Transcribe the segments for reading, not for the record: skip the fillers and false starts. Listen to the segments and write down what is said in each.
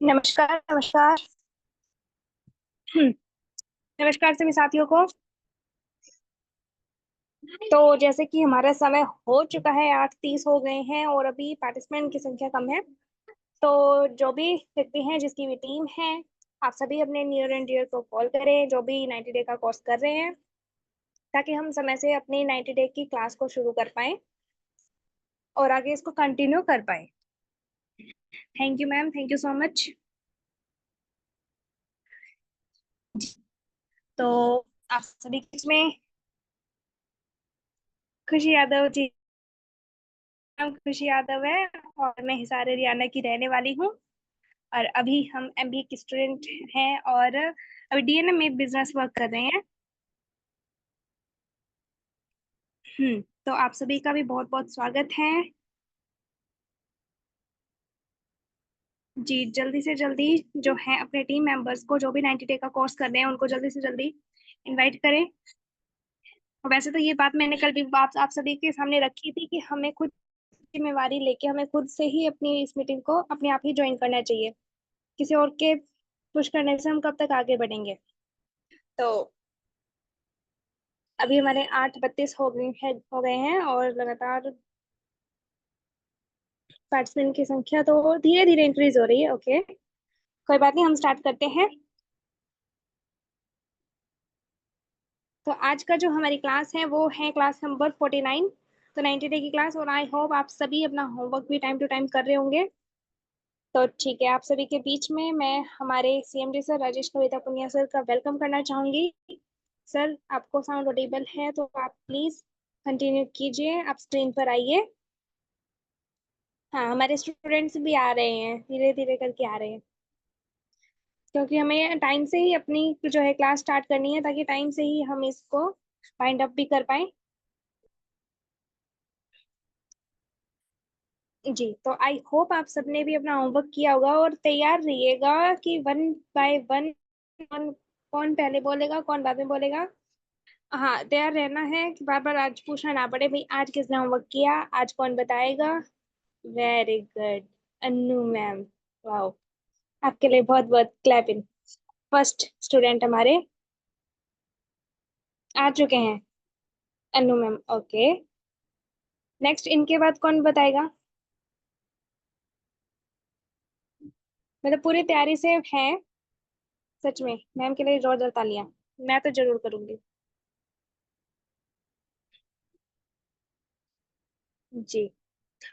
नमस्कार नमस्कार। हम्म, नमस्कार सभी साथियों को। तो जैसे कि हमारा समय हो चुका है, 8:30 हो गए हैं और अभी पार्टिसिपेंट की संख्या कम है। तो जो भी व्यक्ति हैं, जिसकी भी टीम है, आप सभी अपने नियर एंड डियर को कॉल करें जो भी 90 डे का कोर्स कर रहे हैं, ताकि हम समय से अपनी 90 डे की क्लास को शुरू कर पाए और आगे इसको कंटिन्यू कर पाए। Thank you ma'am, thank you so much. तो आप सभी के इसमें खुशी यादव जी। नाम खुशी यादव है और मैं हिसार हरियाणा की रहने वाली हूँ। और अभी हम एमबीए की स्टूडेंट हैं और अभी डीएनएम में बिजनेस वर्क कर रहे हैं। तो आप सभी का भी बहुत बहुत स्वागत है। जी, जल्दी से जल्दी जो है अपने टीम मेंबर्स को, जो भी 90 डे का कोर्स कर रहे हैं, उनको जल्दी से जल्दी इनवाइट करें। और वैसे तो ये बात मैंने कल भी आप सभी के सामने रखी थी कि हमें खुद जिम्मेवारी लेके हमें खुद से ही अपनी इस मीटिंग को अपने आप ही ज्वाइन करना चाहिए। किसी और के पुश करने से हम कब तक आगे बढ़ेंगे। तो अभी हमारे 8:32 हो गए हैं और लगातार पार्टिसिपेंट की संख्या तो धीरे धीरे इंक्रीज हो रही है। ओके, कोई बात नहीं, हम स्टार्ट करते हैं। तो आज का जो हमारी क्लास है वो है क्लास नंबर 49। तो 90 डे की क्लास, और आई होप आप सभी अपना होमवर्क भी टाइम टू टाइम कर रहे होंगे। तो ठीक है, आप सभी के बीच में मैं हमारे सीएमडी सर राजेश कविता पुनिया सर का वेलकम करना चाहूंगी। सर, आपको साउंड ऑडिबल है तो आप प्लीज कंटिन्यू कीजिए, आप स्क्रीन पर आइए। हाँ, हमारे स्टूडेंट्स भी आ रहे हैं, धीरे धीरे करके आ रहे हैं, क्योंकि हमें टाइम से ही अपनी जो है क्लास स्टार्ट करनी है, ताकि टाइम से ही हम इसको फाइंड अप भी कर पाए। जी, तो आई होप आप सबने भी अपना होमवर्क किया होगा और तैयार रहिएगा कि वन बाय वन कौन कौन पहले बोलेगा, कौन बाद में बोलेगा। हाँ, तैयार रहना है कि बार बार आज पूछना ना पड़े, भाई आज किसने होमवर्क किया, आज कौन बताएगा। Very good, Annu ma'am. Wow, आपके लिए बहुत बहुत क्लैपिंग। फर्स्ट स्टूडेंट हमारे आ चुके हैं, अन्नू मैम। ओके, नेक्स्ट इनके बाद कौन बताएगा। मतलब पूरी तैयारी से हैं। सच में मैम के लिए जोरदार तालियां। मैं तो जरूर करूंगी। जी,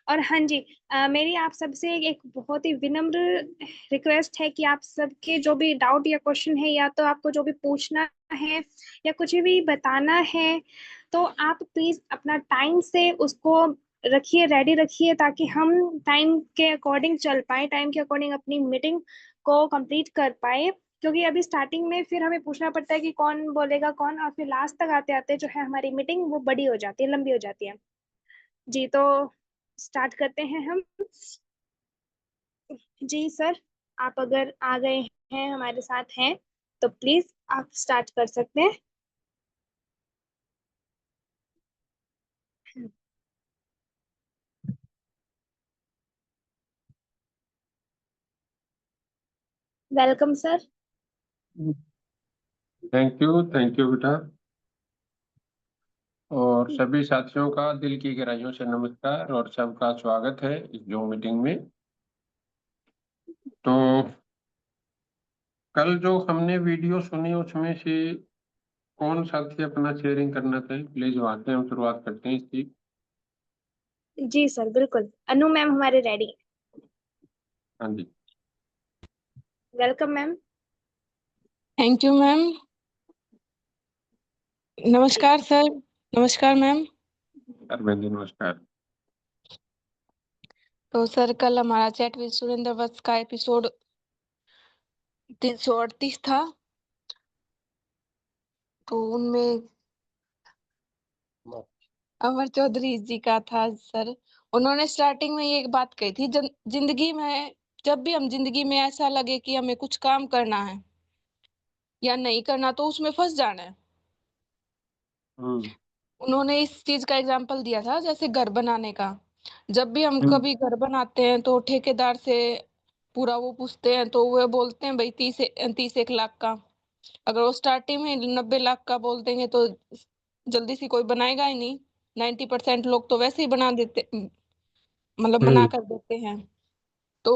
और हाँ जी, मेरी आप सबसे एक बहुत ही विनम्र रिक्वेस्ट है कि आप सबके जो भी डाउट या क्वेश्चन है, या तो आपको जो भी पूछना है या कुछ भी बताना है, तो आप प्लीज अपना टाइम से उसको रखिए, रेडी रखिए, ताकि हम टाइम के अकॉर्डिंग चल पाए, टाइम के अकॉर्डिंग अपनी मीटिंग को कंप्लीट कर पाए। क्योंकि अभी स्टार्टिंग में फिर हमें पूछना पड़ता है कि कौन बोलेगा कौन, और फिर लास्ट तक आते आते जो है हमारी मीटिंग वो बड़ी हो जाती है, लंबी हो जाती है। जी, तो स्टार्ट करते हैं हम। जी सर, आप अगर आ गए हैं, हमारे साथ हैं, तो प्लीज आप स्टार्ट कर सकते हैं। Welcome sir. थैंक यू बेटा। और सभी साथियों का दिल की गहराइयों से नमस्कार और सबका स्वागत है इस जूम मीटिंग में। तो कल जो हमने वीडियो सुनी उसमें से कौन साथी अपना शेयरिंग करना चाहे, प्लीज वहां से हम शुरुआत करते हैं इसकी। जी सर, बिल्कुल, अनु मैम हमारे रेडी। हाँ जी। Welcome ma'am. Thank you ma'am. जी, नमस्कार सर। नमस्कार मैम। अरविंद नमस्कार। तो सर, कल हमारा चैट विद सुरेंद्र वत्स का एपिसोड 338 था। तो उनमें अमर चौधरी जी का था सर। उन्होंने स्टार्टिंग में ये एक बात कही थी, जिंदगी में जब भी हम जिंदगी में ऐसा लगे कि हमें कुछ काम करना है या नहीं करना, तो उसमें फंस जाना है। हम्म उन्होंने इस चीज का एग्जाम्पल दिया था, जैसे घर बनाने का। जब भी हम हम्म कभी घर बनाते हैं तो ठेकेदार से पूरा वो पूछते हैं तो वो बोलते हैं भाई 30 1 लाख का। अगर वो स्टार्टिंग में 90 लाख का बोल देंगे तो जल्दी से कोई बनाएगा ही नहीं। 90% लोग तो वैसे ही बना देते, मतलब मना हम्म कर देते हैं। तो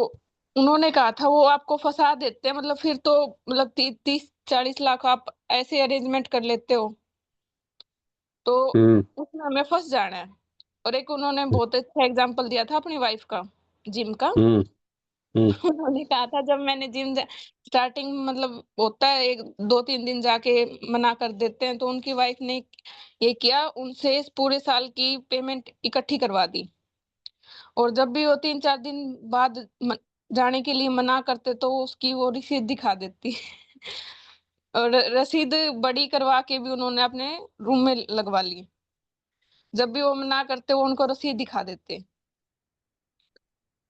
उन्होंने कहा था वो आपको फंसा देते हैं, मतलब फिर तो मतलब 30 40 लाख आप ऐसे अरेंजमेंट कर लेते हो तो हम्म उसमें हमें फंस जाना है। और एक उन्होंने बहुत अच्छा एग्जाम्पल दिया था अपनी वाइफ का, जिम का। हम्म हम्म उन्होंने कहा था जब मैंने स्टार्टिंग मतलब होता है 1 2 3 दिन जाके मना कर देते हैं, तो उनकी वाइफ ने ये किया, उनसे इस पूरे साल की पेमेंट इकट्ठी करवा दी। और जब भी वो 3 4 दिन बाद जाने के लिए मना करते तो उसकी वो रसीद दिखा देती। और रसीद बड़ी करवा के भी उन्होंने अपने रूम में लगवा ली। जब भी वो मना करते वो उनको रसीद दिखा देते।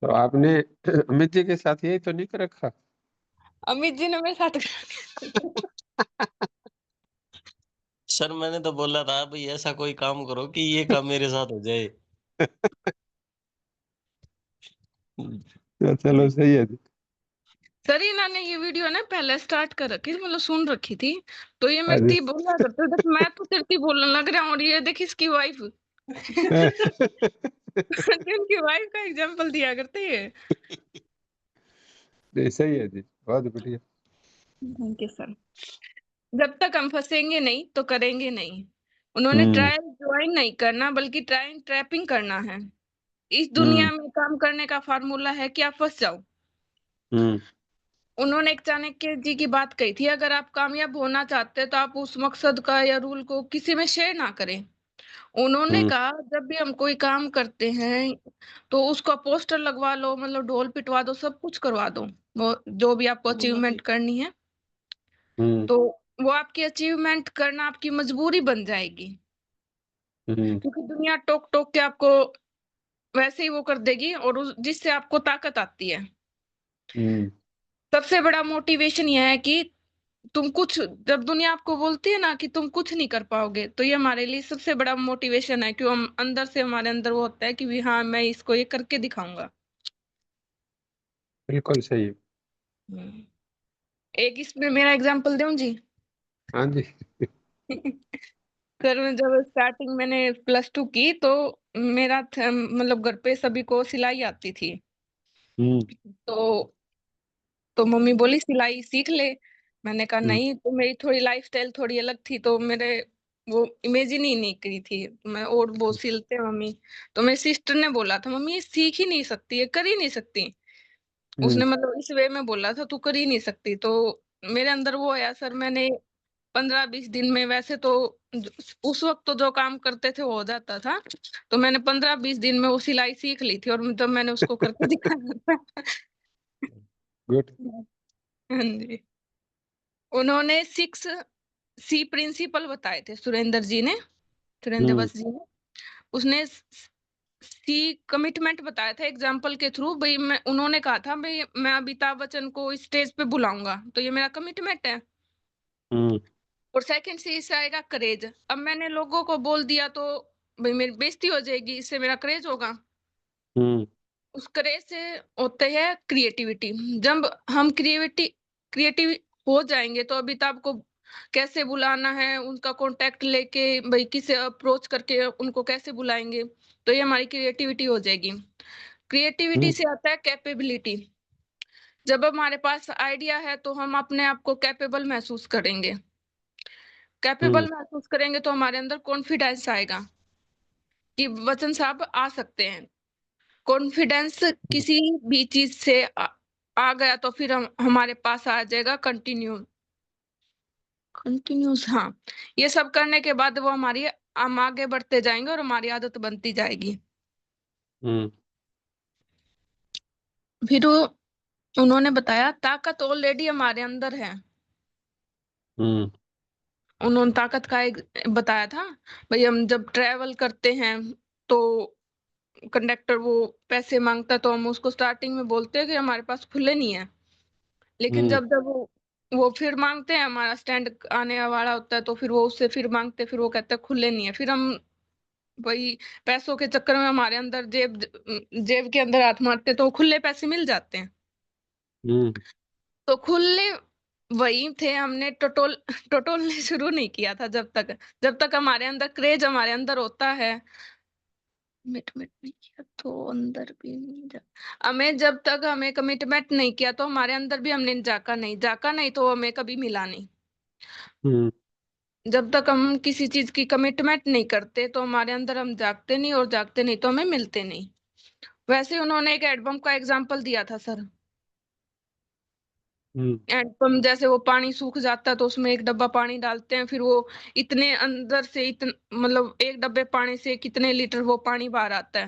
तो आपने अमित जी के साथ यही तो नहीं कर रखा? अमित जी ने मेरे साथ सर मैंने तो बोला था भाई ऐसा कोई काम करो कि ये काम मेरे साथ हो जाए। तो चलो सही है जी। सर इन्होंने ये वीडियो ना पहले स्टार्ट कर रखी थी, मतलब सुन रखी थी। तो ये हाँ मेरे जी। थी बोला करते देख मैं तो तेरे थी बोलने लग रहा हूँ और ये देख इसकी वाइफ। इनकी वाइफ का एग्जांपल दिया करते हैं। नहीं सही है जी, बहुत बढ़िया। Thank you sir. जब तक हम फंसेंगे नहीं तो करेंगे नहीं। उन्होंने हम्म ट्रायल ज्वाइन नहीं करना बल्कि ट्राई ट्रैपिंग करना है। इस हम्म दुनिया में काम करने का फार्मूला है कि आप फंस जाओ। हम्म उन्होंने एक चाणक्य जी की बात कही थी, अगर आप कामयाब होना चाहते हैं तो आप उस मकसद का या रूल को किसी में शेयर ना करें। उन्होंने हम्म कहा जब भी हम कोई काम करते हैं तो उसका पोस्टर लगवा लो, मतलब ढोल पिटवा दो, सब कुछ करवा दो। वो जो भी आपको अचीवमेंट करनी है हम्म तो वो आपकी अचीवमेंट करना आपकी मजबूरी बन जाएगी। हम्म क्योंकि दुनिया टोक टोक के आपको वैसे ही वो कर देगी और जिससे आपको ताकत आती है। हम्म सबसे बड़ा मोटिवेशन यह है कि तुम कुछ, जब दुनिया आपको बोलती है ना कि तुम कुछ नहीं कर पाओगे, तो ये हमारे लिए सबसे बड़ा मोटिवेशन है कि हम अंदर से, हमारे अंदर वो होता है कि भी हाँ मैं इसको ये करके दिखाऊंगा। बिल्कुल सही है। हम्म। एक इसमें मेरा एग्जांपल दूं जी। हाँ जी। सर मैं जब स्टार्टिंग मैंने +2 की तो मेरा मतलब घर पे सभी को सिलाई आती थी। हम्म तो मम्मी बोली सिलाई सीख ले। मैंने कहा हम्म नहीं, तो मेरी थोड़ी लाइफस्टाइल थोड़ी अलग थी तो मेरे वो इमेजिन ही नहीं करी थी मैं, और वो सिलते मम्मी। तो मेरी सिस्टर ने बोला था मम्मी ये सीख ही नहीं सकती, ये कर ही नहीं सकती। हम्म उसने मतलब इस वे में बोला था तू कर ही नहीं सकती। तो मेरे अंदर वो आया सर, मैंने 15 20 दिन में, वैसे तो उस वक्त तो जो काम करते थे वो हो जाता था। तो मैंने 15 20 दिन में वो सिलाई सीख ली थी और तब मैंने उसको करके दिखाया था। गुड। हाँ जी। उन्होंने 6 C प्रिंसिपल बताए थे सुरेंद्र जी ने, सुरेंद्र हम्म बस जी ने। उसने सी कमिटमेंट बताया था एग्जाम्पल के थ्रू। भाई मैं, उन्होंने कहा था भाई मैं अमिताभ बच्चन को स्टेज पे बुलाऊंगा तो ये मेरा कमिटमेंट है। हम्म और सेकंड सी इससे आएगा करेज। अब मैंने लोगों को बोल दिया तो भाई मेरी बेइज्जती हो जाएगी, इससे मेरा करेज होगा। हम्म उस करेज से होते है क्रिएटिविटी। जब हम क्रिएटिव हो जाएंगे तो अमिताभ को कैसे बुलाना है, उनका कांटेक्ट लेके भाई किसे अप्रोच करके उनको कैसे बुलाएंगे, तो ये हमारी क्रिएटिविटी हो जाएगी। क्रिएटिविटी हम्म से आता है कैपेबिलिटी। जब हमारे पास आइडिया है तो हम अपने आप को कैपेबल महसूस करेंगे। कैपेबल हम्म महसूस करेंगे तो हमारे अंदर कॉन्फिडेंस आएगा कि वचन साहब आ सकते हैं। कॉन्फिडेंस किसी भी चीज से आ गया तो फिर हमारे पास आ जाएगा कंटिन्यूस। हाँ, ये सब करने के बाद वो हमारी, हम आगे बढ़ते जाएंगे और हमारी आदत बनती जाएगी। हम्म फिर उन्होंने बताया ताकत ऑलरेडी हमारे अंदर है। हम्म उन्होंने ताकत का एक बताया था। भाई हम जब ट्रेवल करते हैं तो कंडक्टर वो पैसे मांगता तो हम उसको स्टार्टिंग में बोलते हैं कि हमारे पास खुले नहीं है। लेकिन हम्म जब जब वो फिर मांगते हैं, हमारा स्टैंड आने वाला होता है तो फिर वो उससे फिर मांगते हैं, फिर वो कहता है खुले नहीं है। फिर हम वही पैसों के चक्कर में हमारे अंदर जेब जेब के अंदर हाथ मारते तो वो खुले पैसे मिल जाते हैं। हम्म। तो खुले वही थे, हमने टटोलने शुरू नहीं किया था जब तक हमारे अंदर क्रेज हमारे अंदर होता है। कमिटमेंट नहीं किया तो अंदर भी नहीं जा, हमें जब तक हमें कमिटमेंट नहीं किया तो हमारे अंदर भी हमने झाका नहीं तो हमें कभी मिला नहीं। हम्म। जब तक हम किसी चीज की कमिटमेंट नहीं करते तो हमारे अंदर हम जागते नहीं, और जागते नहीं तो हमें मिलते नहीं। वैसे उन्होंने एक एडबम का एग्जाम्पल दिया था सर। हम्म। एडबम जैसे वो पानी सूख जाता है तो उसमें एक डब्बा पानी डालते हैं, फिर वो इतने अंदर से मतलब एक डब्बे पानी से कितने लीटर वो पानी बाहर आता है।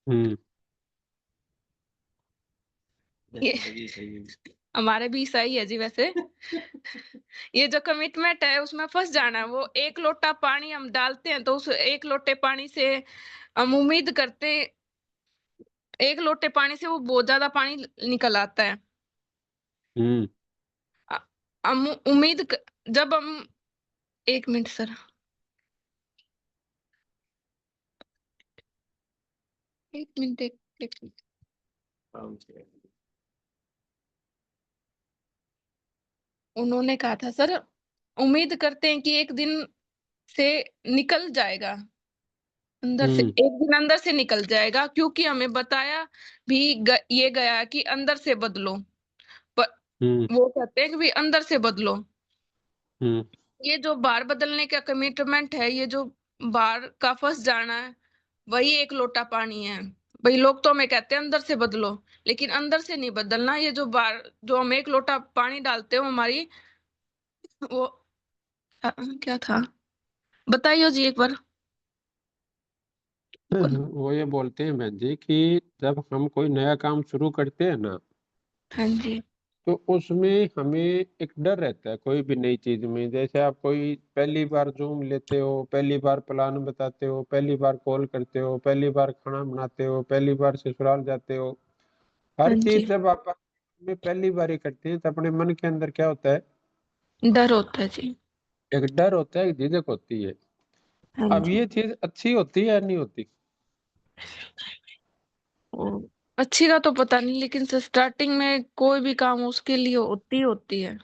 हम्म। ये हमारे भी सही है जी वैसे। ये जो कमिटमेंट है उसमें फंस जाना है। वो एक लोटा पानी हम डालते हैं तो उस एक लोटे पानी से हम उम्मीद करते, एक लोटे पानी से वो बहुत ज्यादा पानी निकल आता है। हम्म। अ- हम जब हम, एक मिनट सर, एक मिनट, एक मिनट। उन्होंने कहा था सर, उम्मीद करते हैं कि एक दिन से निकल जाएगा, अंदर से हम्म। एक दिन अंदर से निकल जाएगा, क्योंकि हमें बताया भी ये गया कि अंदर से बदलो। पर हम्म। वो कहते हैं कि भी अंदर से बदलो। हम्म। ये जो बाहर बदलने का कमिटमेंट है, ये जो बाहर का फंस जाना है, वही एक लोटा पानी है। भाई लोग तो हमें कहते हैं अंदर से बदलो, लेकिन अंदर से नहीं बदलना। ये जो बाहर जो हम एक लोटा पानी डालते हो हमारी वो क्या था, बताइयो जी एक बार। वो ये बोलते हैं बहन जी कि जब हम कोई नया काम शुरू करते हैं ना, हाँ जी। तो उसमें हमें एक डर रहता है कोई भी नई चीज में। जैसे आप कोई पहली बार जूम लेते हो, पहली बार प्लान बताते हो, पहली बार कॉल करते हो, पहली बार खाना बनाते हो, पहली बार ससुराल जाते हो, हाँ हर जी। चीज जब आप में पहली बार ही करते हैं तो अपने मन के अंदर क्या होता है? डर होता है जी। एक डर होता है, एक झिझक होती है। हाँ अब जी। ये चीज अच्छी होती है या नहीं होती? ओ, अच्छी का तो पता नहीं, लेकिन स्टार्टिंग में कोई भी काम उसके लिए होती है।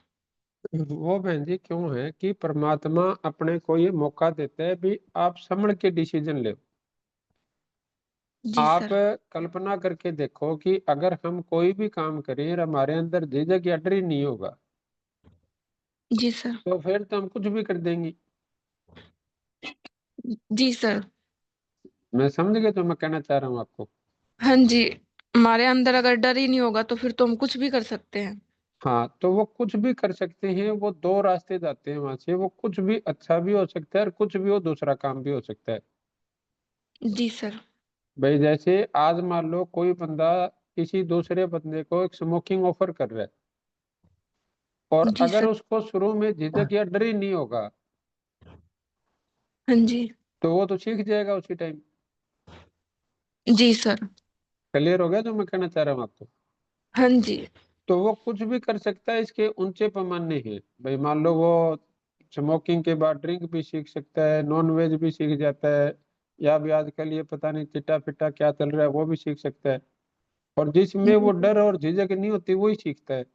वो बहन जी क्यों है कि परमात्मा अपने को ये मौका देता है भी आप संभल के डिसीजन ले। जी आप सर। कल्पना करके देखो कि अगर हम कोई भी काम करें और हमारे अंदर झिझक या डर ही नहीं होगा, जी सर। तो फिर तो हम कुछ भी कर देंगे। जी सर। मैं समझ गया जो मैं कहना चाह रहा हूँ आपको। हाँ जी। हमारे अंदर अगर डर ही नहीं होगा तो फिर तो हम कुछ भी कर सकते हैं। हाँ, तो वो कुछ भी कर सकते हैं। वो दो रास्ते जाते हैं वहां से। वो कुछ भी अच्छा भी हो सकता है और कुछ भी हो दूसरा काम भी हो सकता है। जी सर। भाई जैसे आज मान लो कोई बंदा किसी दूसरे बंदे को एक स्मोकिंग ऑफर कर रहा है, और जी अगर सर। उसको शुरू में झिझक या डर ही नहीं होगा, हाँ जी। तो वो तो सीख जाएगा उसी टाइम। जी सर। क्लियर हो गया जो मैं कहना चाह रहा हूँ आपको? हाँ जी। तो वो कुछ भी कर सकता है। इसके ऊंचे पैमाने हैं। भाई मान लो वो स्मोकिंग के बाद ड्रिंक भी सीख सकता है, नॉन वेज भी सीख जाता है, या भी आजकल ये पता नहीं चिट्टा फिट्टा क्या चल रहा है वो भी सीख सकता है। और जिसमें वो डर और झिझक नहीं होती वही सीखता है।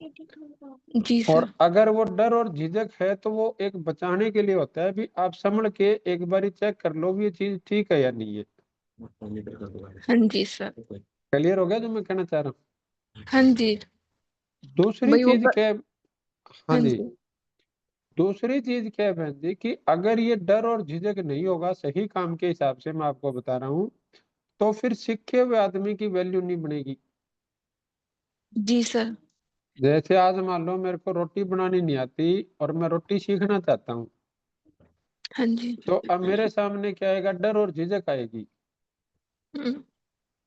जी और सर। अगर वो डर और झिझक है तो वो एक बचाने के लिए होता है। भी आप संभल के एक बारी चेक कर लो भी ये चीज ठीक है या नहीं है। हाँ जी सर। क्लियर हो गया जो मैं कहना चाह रहा हूँ? हाँ जी। दूसरी भाई चीज क्या है? हाँ हाँ जी। जी। दूसरी चीज क्या है बहन जी कि अगर ये डर और झिझक नहीं होगा सही काम के हिसाब से, मैं आपको बता रहा हूँ, तो फिर सीखे हुए आदमी की वैल्यू नहीं बनेगी। जी सर। जैसे आज मान लो मेरे को रोटी बनानी नहीं आती और मैं रोटी सीखना चाहता हूँ, हाँ जी। तो अब मेरे सामने क्या आएगा? डर और झिझक आएगी। हम्म,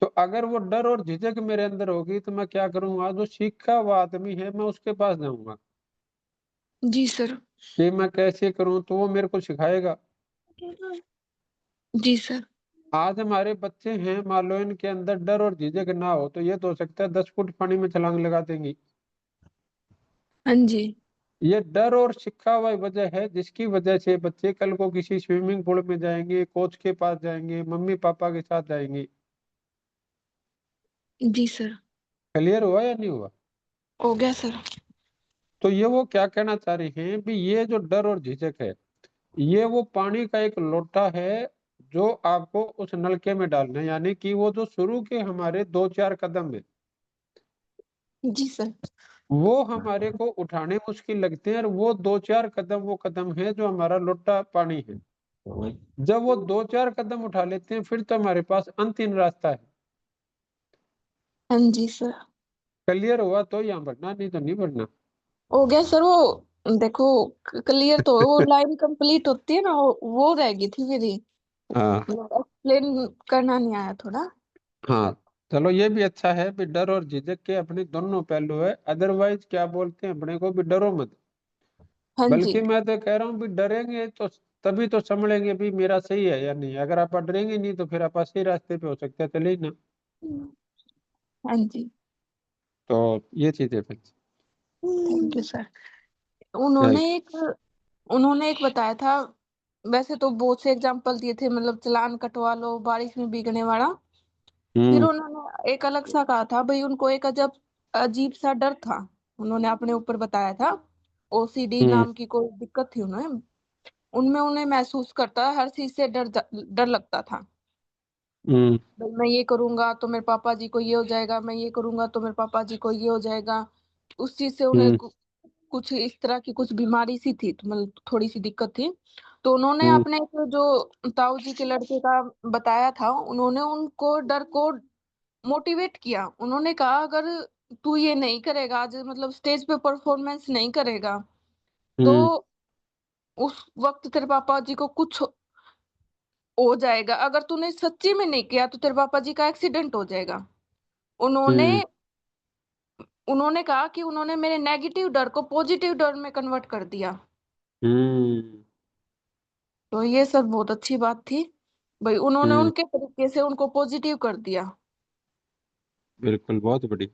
तो अगर वो डर और झिझक मेरे अंदर होगी तो मैं क्या करूंगा? जो सीखा हुआ आदमी है मैं उसके पास जाऊंगा जी सर। कि मैं कैसे करूं, तो वो मेरे को सिखाएगा। जी सर। आज हमारे बच्चे हैं, मान लो इनके अंदर डर और झिझक ना हो तो ये तो हो सकता है 10 फुट पानी में छलांग लगा देंगी। हाँ जी। ये डर और सीखा हुआ वजह है जिसकी वजह से बच्चे कल को किसी स्विमिंग पूल में जाएंगे, कोच के पास जाएंगे, मम्मी पापा के साथ जाएंगे। जी सर। क्लियर हुआ या नहीं हुआ? हो गया सर। तो ये वो क्या कहना चाह रहे हैं भी, ये जो डर और झिझक है, ये वो पानी का एक लोटा है जो आपको उस नलके में डालना है, यानी कि वो जो शुरू के हमारे 2-4 कदम है जी सर। वो हमारे को उठाने मुश्किल लगते हैं, और वो 2-4 कदम वो कदम है जो हमारा लोटा पानी है। जब वो 2-4 कदम उठा लेते हैं फिर तो हमारे पास अंतिम रास्ता है। हाँ जी सर। क्लियर हुआ तो यहाँ बढ़ना, नहीं तो नहीं बढ़ना। हो गया सर। वो देखो, क्लियर तो वो लाइन कंप्लीट होती है ना, वो रह गई थी मेरी। हाँ एक्सप्लेन करना नहीं आया थोड़ा। हाँ, चलो ये भी अच्छा है भी, डर और झिझक के अपने दोनों पहलू है। अदरवाइज क्या बोलते हैं अपने को भी, डरो मत। हाँ जी। बल्कि मैं तो कह रहा हूँ भी डरेंगे तो तभी तो समझेंगे भी मेरा सही है या नहीं। अगर आप डरेंगे नहीं तो फिर आप सही रास्ते पे हो सकते हैं, चले ही ना। हाँ जी। तो ये चीज है फिर। Thank you sir. राइट। उन्होंने एक बताया था। वैसे तो बहुत से एग्जांपल दिए थे, मतलब चालान कटवा लो, बारिश में भीगने वाला। फिर हम्म उन्होंने एक अलग सा कहा था भाई, उनको एक अजीब सा डर था। उन्होंने अपने ऊपर बताया था, ओसीडी हम्म नाम की कोई दिक्कत थी उन्हें। उनमें उन्हें महसूस करता हर चीज से डर डर लगता था। हम्म भाई मैं ये करूंगा तो मेरे पापा जी को ये हो जाएगा, मैं ये करूंगा तो मेरे पापा जी को ये हो जाएगा। उस चीज से उन्हें हम्म कुछ इस तरह की कुछ बीमारी सी थी, तो मतलब थोड़ी सी दिक्कत थी। तो उन्होंने हम्म अपने एक जो ताऊ जी के लड़के का बताया था, उन्होंने उनको डर को मोटिवेट किया। उन्होंने कहा अगर तू ये नहीं करेगा आज, मतलब स्टेज पे परफॉर्मेंस नहीं करेगा, तो हम्म उस वक्त तेरे पापा जी को कुछ हो जाएगा। अगर तूने सच्ची में नहीं किया तो तेरे पापा जी का एक्सीडेंट हो जाएगा। उन्होंने हम्म उन्होंने कहा कि उन्होंने मेरे नेगेटिव डर को पॉजिटिव डर में कन्वर्ट कर दिया। हम्म तो ये सब बहुत अच्छी बात थी भाई, उन्होंने हम्म, उनके तरीके से उनको पॉजिटिव कर दिया। बिल्कुल, बहुत बढ़िया।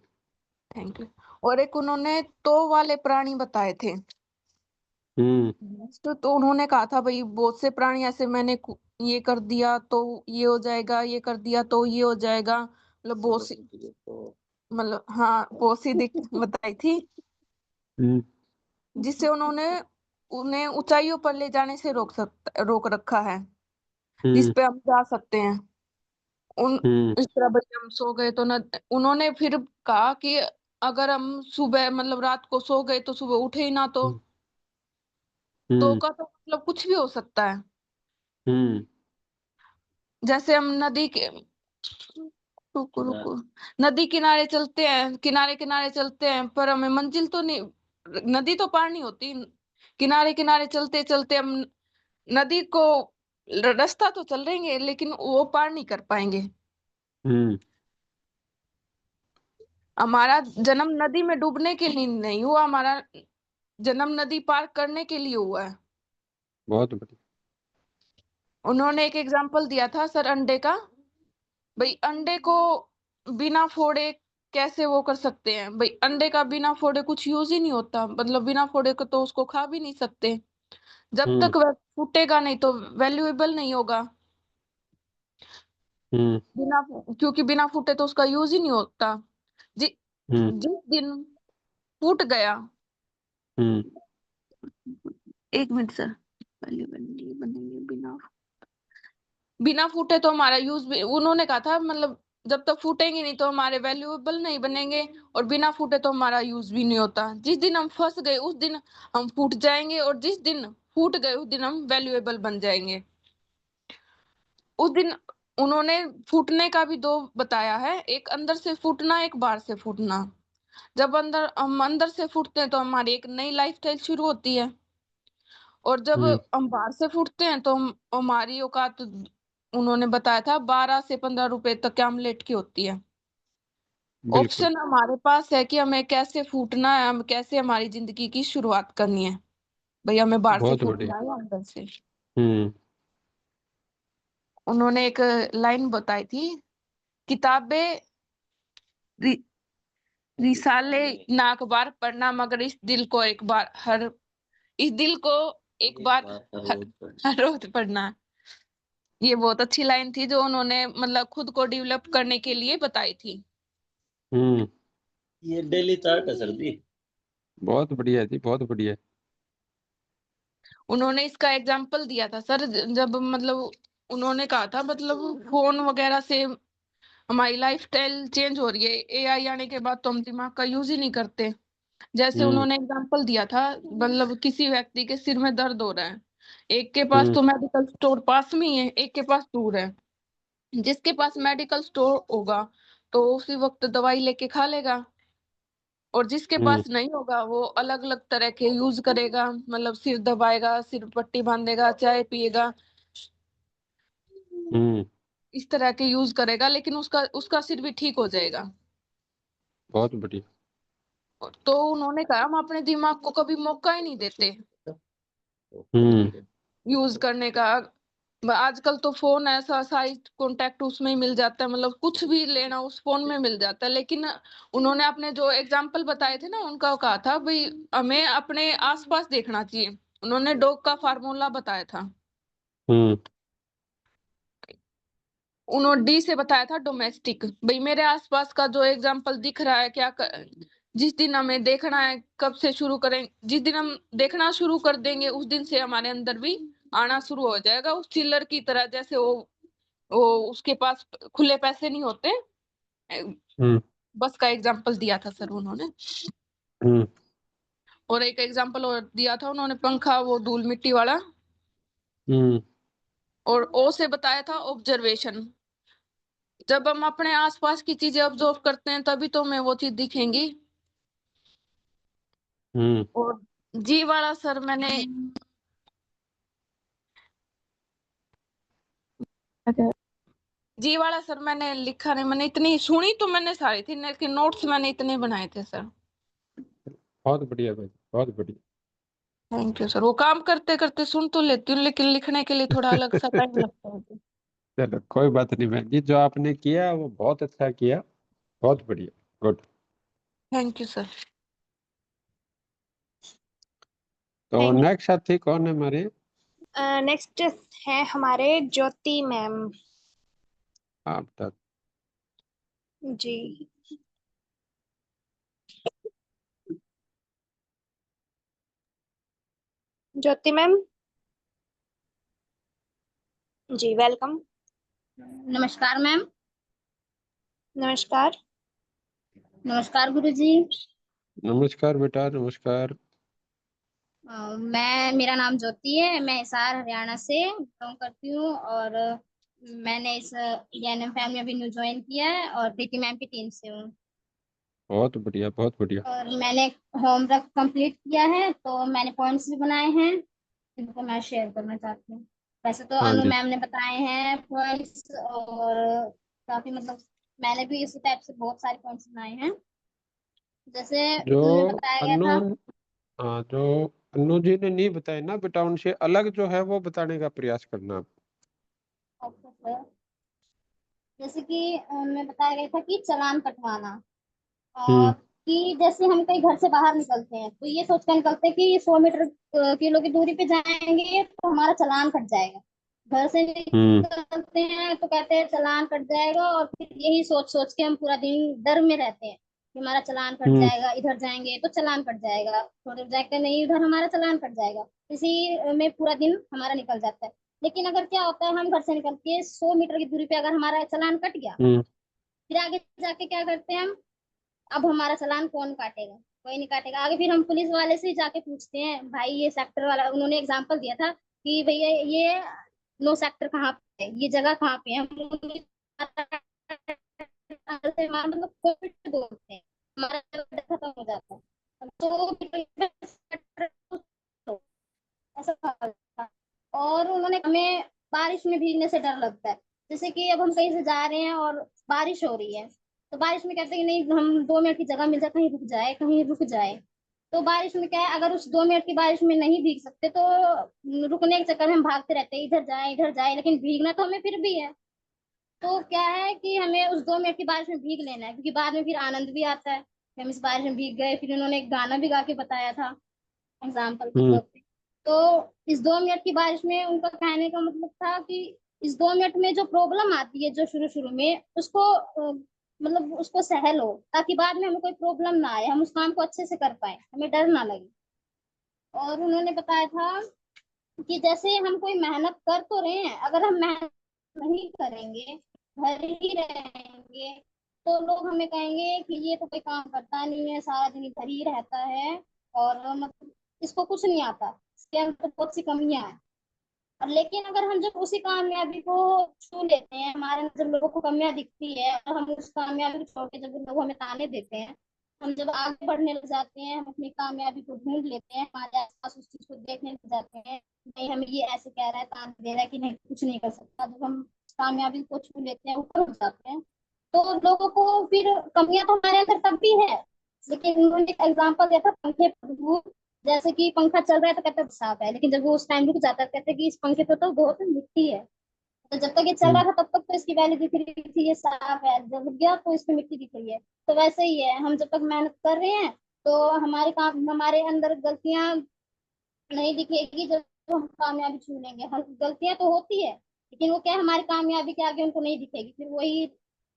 Thank you. और एक उन्होंने तो वाले प्राणी बताए थे। हम्म तो उन्होंने कहा था भाई, बहुत से प्राणी ऐसे मैंने ये कर दिया तो ये हो जाएगा, ये कर दिया तो ये हो जाएगा, मतलब बहुत सी, मतलब हाँ बहुत सी बताई थी, हम्म जिससे उन्होंने उन्हें ऊंचाइयों पर ले जाने से रोक रखा है, जिस हम्म पे हम जा सकते हैं। उन हम्म इस तरह भाई हम सो गए तो न, उन्होंने फिर कहा कि अगर हम सुबह मतलब रात को सो गए तो सुबह उठे ही ना, तो हम्म का तो मतलब कुछ भी हो सकता है। हम्म जैसे हम नदी के रुको रुको नदी किनारे चलते हैं, किनारे किनारे चलते हैं, पर हमें मंजिल तो नहीं, नदी तो पार नहीं होती। किनारे किनारे चलते चलते हम नदी को रास्ता तो चल रहेंगे, लेकिन वो पार नहीं कर पाएंगे। हम्म, हमारा जन्म नदी में डूबने के लिए नहीं हुआ, हमारा जन्म नदी पार करने के लिए हुआ है। बहुत बढ़िया। उन्होंने एक एग्जाम्पल दिया था सर, अंडे का। भाई अंडे को बिना फोड़े कैसे वो कर सकते हैं, भाई अंडे का बिना फोड़े कुछ यूज ही नहीं होता, मतलब बिना फोड़े को तो उसको खा भी नहीं सकते। जब हम्म तक वह फूटेगा नहीं तो वैल्यूएबल नहीं होगा। हम्म क्योंकि बिना फूटे तो उसका यूज ही नहीं होता। जि, हम्म जिस दिन फूट गया, हम्म 1 मिनट सर, वैल्यूएबल नहीं बनेंगे बिना बिना फूटे तो हमारा यूज भी, उन्होंने कहा था मतलब जब तक फूटेंगे नहीं तो हमारे वैल्यूएबल नहीं बनेंगे, और बिना फूटे तो हमारा यूज भी नहीं होता। जिस दिन हम फंस गए उस दिन हम फूट जाएंगे, और जिस दिन फूट गए उस दिन हम वैल्यूएबल बन जाएंगे। उस दिन उन्होंने फूटने का भी दो बताया है, एक अंदर से फूटना, एक बाहर से फूटना। जब हम अंदर से फूटते हैं तो हमारी एक नई लाइफ स्टाइल शुरू होती है, और जब हम्म, हम बाहर से फूटते हैं तो हमारी औकात, उन्होंने बताया था 12 से 15 रुपए तक के आमलेट की होती है। बिल्कुल, ऑप्शन हमारे पास है कि हमें कैसे फूटना है, हम कैसे हमारी जिंदगी की शुरुआत करनी है। भाई हमें बाहर से बहुत बढ़िया। फूटना है या अंदर से। हम्म उन्होंने एक लाइन बताई थी, किताबें रि, रिसाले ना अखबार पढ़ना, मगर इस दिल को एक बार हर इस दिल को एक बार हर रोज पढ़ना। ये बहुत अच्छी लाइन थी जो उन्होंने मतलब खुद को डेवलप करने के लिए बताई थी। हम्म ये डेली चार्ट है सर जी। बहुत बढ़िया जी, बहुत बढ़िया। उन्होंने इसका एग्जाम्पल दिया था सर, जब मतलब उन्होंने कहा था मतलब फोन वगैरह से हमारी लाइफस्टाइल चेंज हो रही है, एआई आने के बाद तो हम दिमाग का यूज ही नहीं करते। जैसे हम्म उन्होंने एग्जाम्पल दिया था, मतलब किसी व्यक्ति के सिर में दर्द हो रहा है, एक के पास हम्म तो मेडिकल स्टोर पास में ही है, एक के पास दूर है। जिसके पास मेडिकल स्टोर होगा तो उसी वक्त दवाई लेके खा लेगा, और जिसके हम्म पास नहीं होगा वो अलग अलग तरह के यूज करेगा, मतलब सिर दबाएगा, सिर पट्टी बांधेगा, चाय पिएगा, हम्म इस तरह के यूज करेगा, लेकिन उसका उसका सिर भी ठीक हो जाएगा। बहुत बढ़िया। तो उन्होंने कहा हम अपने दिमाग को कभी मौका ही नहीं देते हम्म यूज करने का। आजकल तो फोन ऐसा, सारी कांटेक्ट उसमें ही मिल जाता है, मतलब कुछ भी लेना उस फोन में मिल जाता है। लेकिन उन्होंने अपने जो एग्जाम्पल बताए थे ना, उनका कहा था भाई हमें अपने आसपास देखना चाहिए। उन्होंने डॉग का फार्मूला बताया था, हम्म उन्होंने डी से बताया था डोमेस्टिक, भाई मेरे आसपास का जो एग्जाम्पल दिख रहा है जिस दिन हमें देखना है, कब से शुरू करें, जिस दिन हम देखना शुरू कर देंगे उस दिन से हमारे अंदर भी आना शुरू हो जाएगा, उस चिल्लर की तरह। जैसे वो उसके पास खुले पैसे नहीं होते, हम्म बस का एग्जाम्पल दिया था सर उन्होंने। हम्म और एक एग्जाम्पल और दिया था उन्होंने, पंखा वो धूल मिट्टी वाला। हम्म और ओ से बताया था ऑब्जर्वेशन, जब हम अपने आसपास की चीजें ऑब्जर्व करते हैं तभी तो हमें वो चीज दिखेंगी। हम्म और जी वाला सर मैंने, जी वाला सर मैंने लिखा नहीं, मैंने इतनी सुनी तो मैंने सारी थी, लेकिन नोट्स मैंने इतने बनाए थे सर। बहुत बढ़िया भाई, बहुत बढ़िया। Thank you sir. वो काम करते करते सुन तो लेती हूँ, लेकिन लिखने के लिए थोड़ा अलग सा टाइम लगता है। चलो कोई बात नहीं बहन जी, जो आपने किया वो बहुत अच्छा किया, बहुत बढ़िया, गुड। Thank you sir. तो थैंक नेक्स्ट साथी कौन है हमारे? नेक्स्ट है हमारे ज्योति मैम। आप बता। जी, ज्योति मैम जी, वेलकम। नमस्कार मैम। नमस्कार। नमस्कार गुरुजी। नमस्कार बेटा, नमस्कार। मेरा नाम ज्योति है, मैं हिसार हरियाणा से बिलोंग करती हूँ, और मैंने इस ENM फैमिली अभी न्यू ज्वाइन किया है और प्रीति मैम की टीम से हूँ। बहुत बढ़िया, बहुत बढ़िया। और मैंने होमवर्क कंप्लीट किया है, तो मैंने पॉइंट्स भी बनाए हैं जिनको मैं शेयर करना चाहती हूँ। वैसे तो हाँ अनु जी। मैम ने बताए हैं पॉइंट्स, और काफी मतलब मैंने भी इसी टाइप से बहुत सारे पॉइंट्स बनाए हैं। जैसे जो उनमें बताया गया था। अननोन, हाँ, जो अन्नू जी ने नहीं बताए ना बेटा, उनसे अलग जो है वो बताने का प्रयास करना आप। Okay sir. जैसे कि उनमें बताया गया था कि चालान कटवाना, और हम्म कि जैसे हम कहीं घर से बाहर निकलते हैं तो ये सोच कर निकलते हैं कि 100 मीटर किलो की दूरी पे जाएंगे तो हमारा चालान कट जाएगा। घर से हम्म निकलते हैं तो कहते हैं चालान कट जाएगा, और फिर यही सोच सोच के हम पूरा दिन डर में रहते हैं कि हमारा चालान कट हम्म जाएगा, इधर जाएंगे तो चालान कट जाएगा, थोड़ी देर जाकर नहीं उधर हमारा चालान कट जाएगा। इसी में पूरा दिन हमारा निकल जाता है। लेकिन अगर क्या होता है, हम घर से निकल के 100 मीटर की दूरी पे अगर हमारा चालान कट गया, हम्म फिर आगे जाके क्या करते हैं हम, अब हमारा चालान कौन काटेगा? कोई नहीं काटेगा। आगे फिर हम पुलिस वाले से जाके पूछते हैं, भाई ये सेक्टर वाला, उन्होंने एग्जांपल दिया था कि भैया ये नो सेक्टर कहाँ पे है, ये जगह कहाँ पे है, हम मतलब कोविड बोलते हैं, हमारा डर खत्म हो जाता है। तो ऐसा था। और उन्होंने हमें बारिश में भीगने से डर लगता है। जैसे कि अब हम कहीं से जा रहे हैं और बारिश हो रही है, तो बारिश में कहते हैं कि नहीं, हम 2 मिनट की जगह मिल जाए, कहीं रुक जाए, कहीं रुक जाए। तो बारिश में क्या है, अगर उस 2 मिनट की बारिश में नहीं भीग सकते तो रुकने के चक्कर में हम भागते रहते हैं, इधर जाए, लेकिन भीगना तो हमें फिर भी है। तो क्या है कि हमें उस 2 मिनट की बारिश में भीग लेना है, क्योंकि बाद में फिर आनंद भी आता है कि हम इस बारिश में भीग गए। फिर उन्होंने एक गाना भी गा के बताया था एग्जाम्पल के हम्म तौर पे। तो इस 2 मिनट की बारिश में उनका कहने का मतलब था कि इस 2 मिनट में जो प्रॉब्लम आती है, जो शुरू शुरू में उसको मतलब उसको सह लो, ताकि बाद में हमें कोई प्रॉब्लम ना आए, हम उस काम को अच्छे से कर पाए, हमें डर ना लगे। और उन्होंने बताया था कि जैसे हम कोई मेहनत कर तो रहे हैं, अगर हम मेहनत नहीं करेंगे, घर ही रहेंगे, तो लोग हमें कहेंगे कि ये तो कोई काम करता नहीं है, सारा दिन घर ही रहता है, और मतलब इसको कुछ नहीं आता, इसके अंदर बहुत सी कमियां हैं। और लेकिन अगर हम जब उसी कामयाबी को छू लेते हैं, हमारे अंदर जब लोगों को कमियां दिखती है और हम उस कामयाबी को छोड़ के जब लोग हमें ताने देते हैं, हम जब आगे बढ़ने लग जाते हैं, हम अपनी कामयाबी को ढूंढ लेते हैं, हमारे आसपास उस चीज को देखने लग जाते हैं, नहीं हमें ये ऐसे कह रहा है, ताने दे रहा है कि नहीं कुछ नहीं कर सकता, जब हम कामयाबी को छू लेते हैं, ऊपर उठ जाते हैं, तो लोगों को फिर कमियां तो हमारे अंदर तब भी है, लेकिन उन्होंने एक एग्जाम्पल दिया था पंखे पर धूप। जैसे कि पंखा चल रहा है तो कहते हैं साफ है, लेकिन जब वो उस टाइम रुक जाता है तो कहते हैं कि इस पंखे पे तो बहुत मिट्टी है। तो जब तक ये चल रहा हम्म। था तब तक तो इसकी वैल्यू दिख रही थी, ये साफ है, जब रुक गया तो इसमें मिट्टी दिख रही है। तो वैसे ही है, हम जब तक मेहनत कर रहे हैं तो हमारे काम, हमारे अंदर गलतियां नहीं दिखेगी, जब हम कामयाबी छू लेंगे, हम गलतियां तो होती है, लेकिन वो क्या है, हमारी कामयाबी के आगे उनको नहीं दिखेगी, फिर वही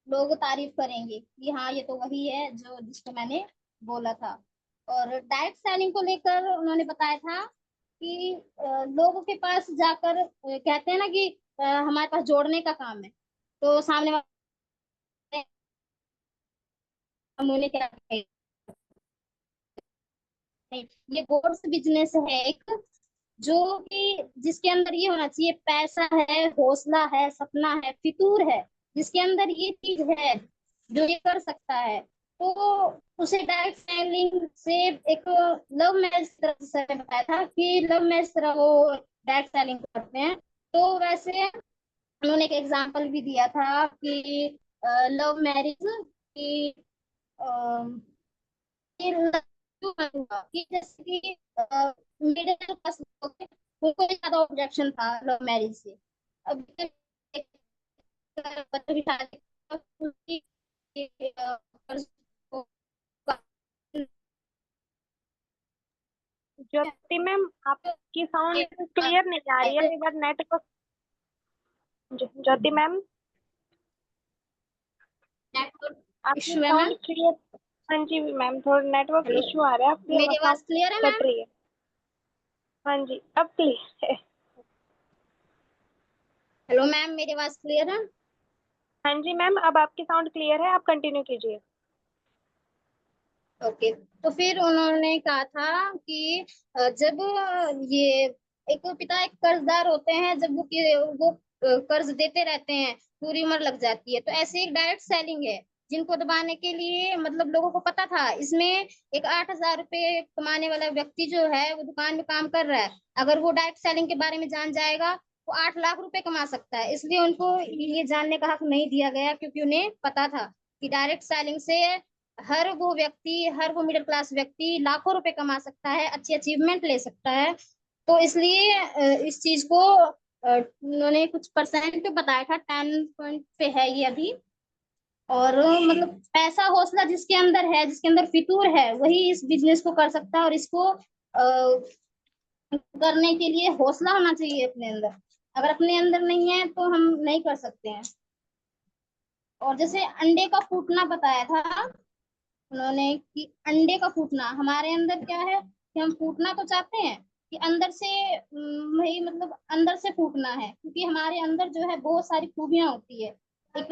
लोग तारीफ करेंगे कि हाँ ये तो वही है जो जिसको मैंने बोला था। और डायरेक्ट सेलिंग को लेकर उन्होंने बताया था कि लोगों के पास जाकर कहते हैं ना कि हमारे पास जोड़ने का काम है, तो सामने वाले हम उन्हें क्या कहें, ये गोड्स बिजनेस है एक, जो कि जिसके अंदर ये होना चाहिए, पैसा है, हौसला है, सपना है, फितूर है, जिसके अंदर ये चीज है जो ये कर सकता है, तो उसे डायरेक्ट सेलिंग से एक लव मैरिज तरह से सर ने बताया था कि लव मैरिज तरह वो डायरेक्ट सेलिंग करते हैं। तो वैसे उन्होंने एक एग्जांपल भी दिया था कि लव मैरिज की कि क्यों करूंगा, कि जैसे कि मिडिल क्लास लोग हैं, उनको भी ज्यादा ऑब्जेक्शन था लव मैरिज से। अब बच्चों की शादी उनकी, कर्ज को- ज्योति मैम, आपकी साउंड क्लियर नहीं आ रही है, एक बार नेटवर्क। ज्योति मैम, नेटवर्क आपकी इशू है मैम। Sound clear. हाँ जी मैम, थोड़ा नेटवर्क हेलो, इशू आ रहा है, आपकी मेरी साउंड आवाज क्लियर है कट मैम? रही है। हाँ जी, अब क्लियर है। हेलो मैम, मेरी आवाज क्लियर है? हाँ जी मैम, अब आपकी साउंड क्लियर है, आप कंटिन्यू कीजिए। ओके। तो फिर उन्होंने कहा था कि जब ये एक पिता एक कर्जदार होते हैं, जब वो कर्ज देते रहते हैं, पूरी उम्र लग जाती है, तो ऐसे एक डायरेक्ट सेलिंग है जिनको दबाने के लिए, मतलब लोगों को पता था इसमें एक 8,000 रुपये कमाने वाला व्यक्ति जो है वो दुकान में काम कर रहा है, अगर वो डायरेक्ट सेलिंग के बारे में जान जाएगा तो 8 लाख रुपए कमा सकता है, इसलिए उनको ये जानने का हक नहीं दिया गया, क्योंकि उन्हें पता था कि डायरेक्ट सेलिंग से हर वो मिडिल क्लास व्यक्ति लाखों रुपए कमा सकता है, अच्छी अचीवमेंट ले सकता है। तो इसलिए इस चीज को उन्होंने कुछ परसेंट पे बताया था, 10 पॉइंट पे है ये अभी। और मतलब पैसा हौसला जिसके अंदर है, जिसके अंदर फितूर है, वही इस बिजनेस को कर सकता है, और इसको करने के लिए हौसला होना चाहिए अपने अंदर, अगर अपने अंदर नहीं है तो हम नहीं कर सकते हैं। और जैसे अंडे का फूटना बताया था उन्होंने कि अंडे का फूटना हमारे अंदर क्या है, कि हम फूटना तो चाहते हैं, कि अंदर से वही मतलब अंदर से फूटना है, क्योंकि हमारे अंदर जो है बहुत सारी खूबियां होती है, एक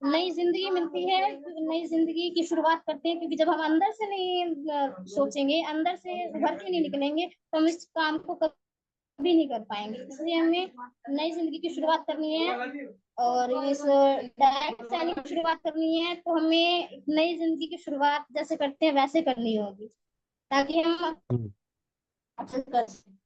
नई जिंदगी मिलती है, नई जिंदगी की शुरुआत करते हैं, क्योंकि जब हम अंदर से नहीं सोचेंगे, अंदर से उभर के नहीं निकलेंगे, तो हम इस काम को कभी नहीं कर पाएंगे, इसलिए हमें नई जिंदगी की शुरुआत करनी है, और इस डायरेक्ट सेलिंग की शुरुआत करनी है, तो हमें एक नई जिंदगी की शुरुआत जैसे करते हैं वैसे करनी होगी, ताकि हम हम्म। अच्छे कर सकें।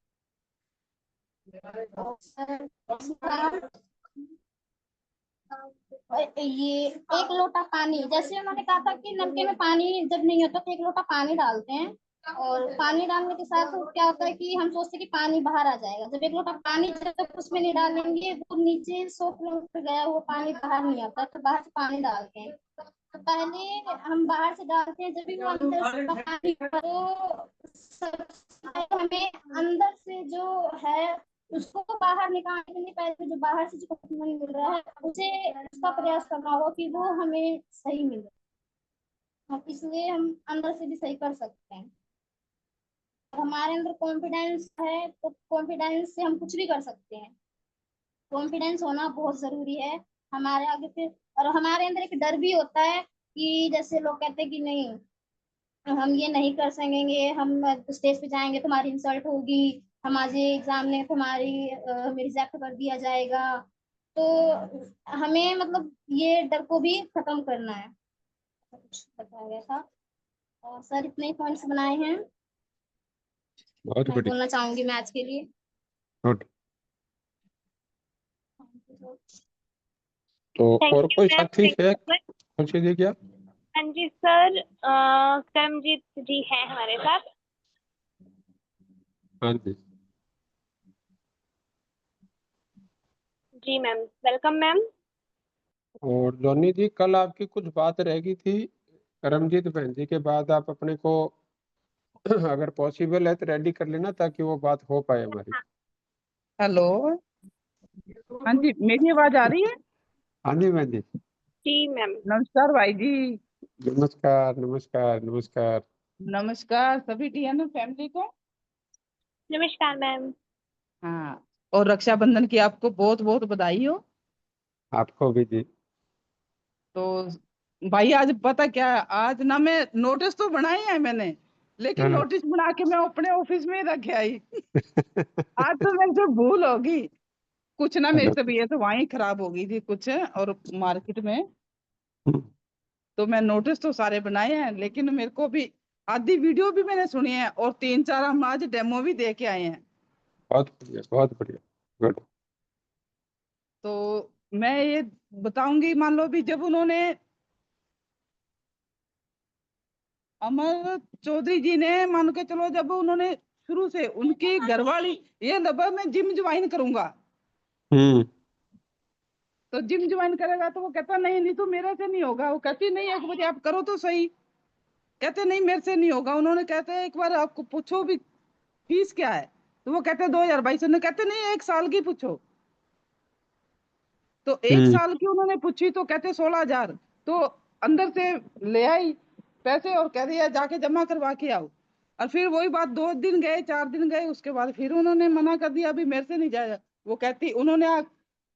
ये एक लोटा पानी, जैसे उन्होंने कहा था कि नलके में पानी जब नहीं होता तो एक लोटा पानी डालते हैं, और पानी डालने के साथ क्या होता है कि हम सोचते हैं कि पानी बाहर आ जाएगा, जब एक लोटा पानी जब तक उसमें नहीं डालेंगे वो नीचे 100 किलोमीटर गया हुआ पानी बाहर नहीं आता, तो बाहर से पानी डालते हैं, तो पहले हम बाहर से डालते हैं, जब भी वो अंदर से पानी तो सबसे पहले हमें अंदर से जो है उसको बाहर निकालने के लिए पहले जो बाहर से जो मनी मिल रहा है उसे उसका प्रयास करना होगा कि वो हमें सही मिले। हम इसलिए हम अंदर से भी सही कर सकते हैं। हमारे अंदर कॉन्फिडेंस है तो कॉन्फिडेंस से हम कुछ भी कर सकते हैं। कॉन्फिडेंस होना बहुत जरूरी है हमारे आगे फिर। और हमारे अंदर एक डर भी होता है कि जैसे लोग कहते हैं कि नहीं हम ये नहीं कर सकेंगे, हम स्टेज पे जाएंगे तो हमारी इंसल्ट होगी, हम आज ये एग्जाम में तुम्हारी हमें रिजेक्ट कर दिया जाएगा। तो हमें मतलब ये डर को भी खत्म करना है, कुछ बताया गया था। और सर इतने पॉइंट्स बनाए हैं, बहुत मैं बढ़िया। बोलना चाहूंगी मैथ्स के लिए। गुड। तो थैंक और यू कोई मैम, साथी थैंक है? यू। पूछिए जी क्या? हाँ जी सर, करमजीत जी हैं हमारे साथ। हाँ जी। जी मैम, वेलकम मैम। और जॉनी जी, कल आपकी कुछ बात रह गई थी करमजीत बहन जी के बाद, आप अपने को अगर पॉसिबल है तो रेडी कर लेना ताकि वो बात हो पाए हमारी। हेलो। हाँ जी, मेरी आवाज आ रही है? हाँ जी बहन जी। जी मैम। नमस्कार भाई जी। नमस्कार नमस्कार नमस्कार। नमस्कार सभी टीएनएम फैमिली को। नमस्कार मैम। हाँ, और रक्षाबंधन की आपको बहुत बहुत बधाई हो। आपको भी जी। तो भाई आज पता क्या है, आज ना मैं नोटिस तो बनाए हैं मैंने, लेकिन हाँ। नोटिस बना के मैं अपने ऑफिस में ही रख आई। आज तो मेरे से भूल होगी। कुछ ना मेरी तबीयत वहीं खराब हो गई थी कुछ, और मार्केट में। तो मैं नोटिस तो सारे बनाए हैं, लेकिन मेरे को भी आधी वीडियो भी मैंने सुनी है, और 3-4 हम आज डेमो भी दे के आए हैं। बहुत बढ़िया बहुत बढ़िया। गुड। तो मैं ये बताऊंगी, मान लो भी जब उन्होंने अमर चौधरी जी ने, मान के चलो जब उन्होंने शुरू से उनकी घरवाली ये लगा मैं जिम ज्वाइन करूंगा, हम्म। तो जिम ज्वाइन करेगा तो वो कहता नहीं नहीं तो मेरे से नहीं होगा। वो कहती नहीं 1 बजे आप करो तो सही। कहते नहीं मेरे से नहीं होगा। उन्होंने कहते एक बार आपको पूछो भी फीस क्या है, तो वो कहते 2022। उन्होंने कहते नहीं 1 साल की पूछो। तो 1 साल की उन्होंने पूछी तो कहते 16,000। तो अंदर से ले आई पैसे और कह दिया जाके जमा करवा के आओ। और फिर वही बात 2 दिन गए 4 दिन गए, उसके बाद फिर उन्होंने मना कर दिया अभी मेरे से नहीं जाएगा। वो कहती उन्होंने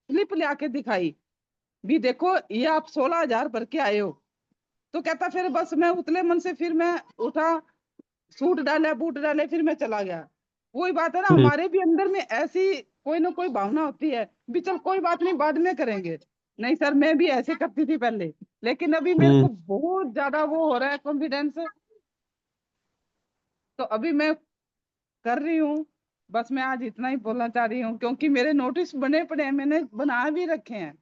स्लिप ले आके दिखाई भी देखो ये आप 16,000 भर के आए हो। तो कहता फिर बस मैं उतले मन से फिर मैं उठा, सूट डाला बूट डाले, फिर मैं चला गया। वही बात है ना, हमारे भी अंदर में ऐसी कोई ना कोई भावना होती है भी चल कोई बात नहीं बाद में करेंगे। नहीं सर, मैं भी ऐसे करती थी पहले, लेकिन अभी मेरे को बहुत ज्यादा वो हो रहा है कॉन्फिडेंस। तो अभी मैं कर रही हूँ। बस मैं आज इतना ही बोलना चाह रही हूँ, क्योंकि मेरे नोटिस बने पड़े हैं, मैंने बना भी रखे हैं।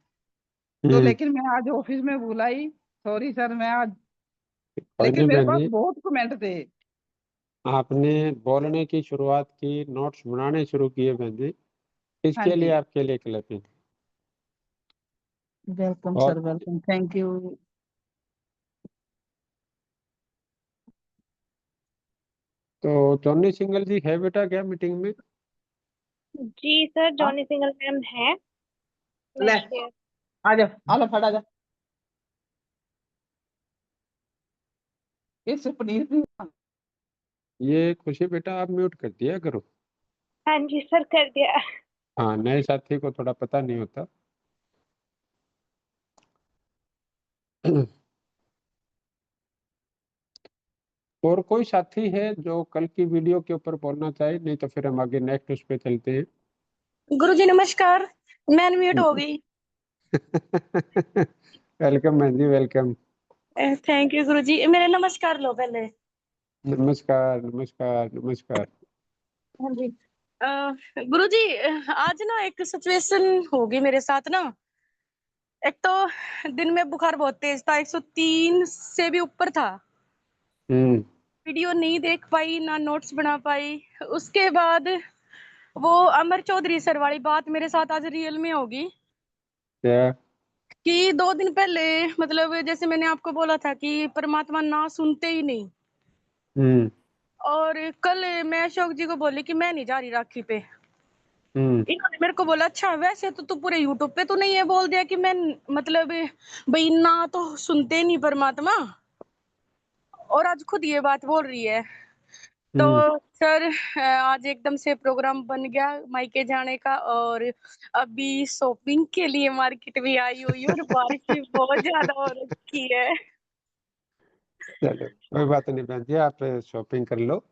तो लेकिन मैं आज ऑफिस में भूल आई, सॉरी सर मैं आज। कोई लेकिन नहीं मेरे बहन पास जी, बहुत कमेंट थे। आपने बोलने की शुरुआत की, नोट्स बनाने शुरू किए बहन जी, हाँ इसके लिए जी, आपके लिए क्लैपिंग। वेलकम बहुत। Sir, welcome, thank you. तो जॉनी सिंगल जी है बेटा क्या मीटिंग में? जी सर, हाँ, जॉनी सिंगल मैम है। मैं ले शेयर। आ जा, आलो फटा जा। इस पनीर भी ये खुशी बेटा आप म्यूट कर दिया करो। हाँ जी सर, कर दिया। हाँ, नए साथी को थोड़ा पता नहीं होता। और कोई साथी है जो कल की वीडियो के ऊपर बोलना चाहे? नहीं तो फिर हम आगे नेक्स्ट उस पे चलते हैं। गुरुजी नमस्कार, मैं अनम्यूट हो गई। वेलकम बहन जी, वेलकम। थैंक यू गुरुजी, मेरे नमस्कार लो पहले। नमस्कार नमस्कार नमस्कार। हाँ जी। गुरुजी, आज ना एक सिचुएशन होगी मेरे साथ ना। एक तो दिन में बुखार बहुत तेज था, 103 से भी ऊपर था। हम्म। वीडियो नहीं देख पाई, ना नोट्स बना पाई। उसके बाद वो अमर चौधरी सर वाली बात मेरे साथ आज रियल में होगी। क्या? कि 2 दिन पहले, मतलब जैसे मैंने आपको बोला था कि परमात्मा ना सुनते ही नहीं। हम्म। और कल मैं अशोक जी को बोली कि मैं नहीं जा रही राखी पे। इन्होंने मेरे को बोला अच्छा वैसे तो तू पूरे यूट्यूब पे तो नहीं है, बोल दिया कि मैं मतलब भाई ना तो सुनते नहीं परमात्मा, और आज खुद ये बात बोल रही है। तो सर आज एकदम से प्रोग्राम बन गया मायके जाने का, और अभी शॉपिंग के लिए मार्केट भी आई हुई है, और बारिश भी बहुत ज्यादा हो रखी है। चलो कोई बात नहीं बहन जी, आप शॉपिंग कर लो।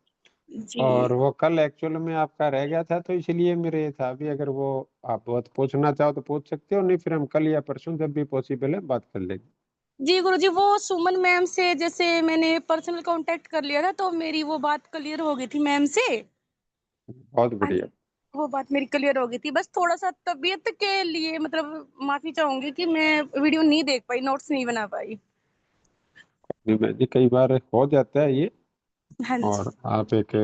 जी और वो कल एक्चुअल में आपका रह गया था, तो इसलिए मेरे ये था भी, अगर वो आप बहुत पूछना चाहो तो पूछ सकते हो, नहीं फिर हम कल या परसों जब भी पॉसिबल है बात कर लेंगे। जी गुरुजी, वो सुमन मैम से जैसे मैंने पर्सनल कांटेक्ट कर लिया था, तो मेरी वो बात क्लियर हो गई थी मैम से। बहुत हाँ बढ़िया। जी, वो बात मेरी क्लियर हो गई थी। बस थोड़ा सा तबीयत के लिए मतलब माफी चाहूंगी कि मैं वीडियो नहीं देख पाई, नोट्स नहीं बना पाई। नहीं बहन जी, कई बार हो जाता है ये, हाँ जी। और आप एक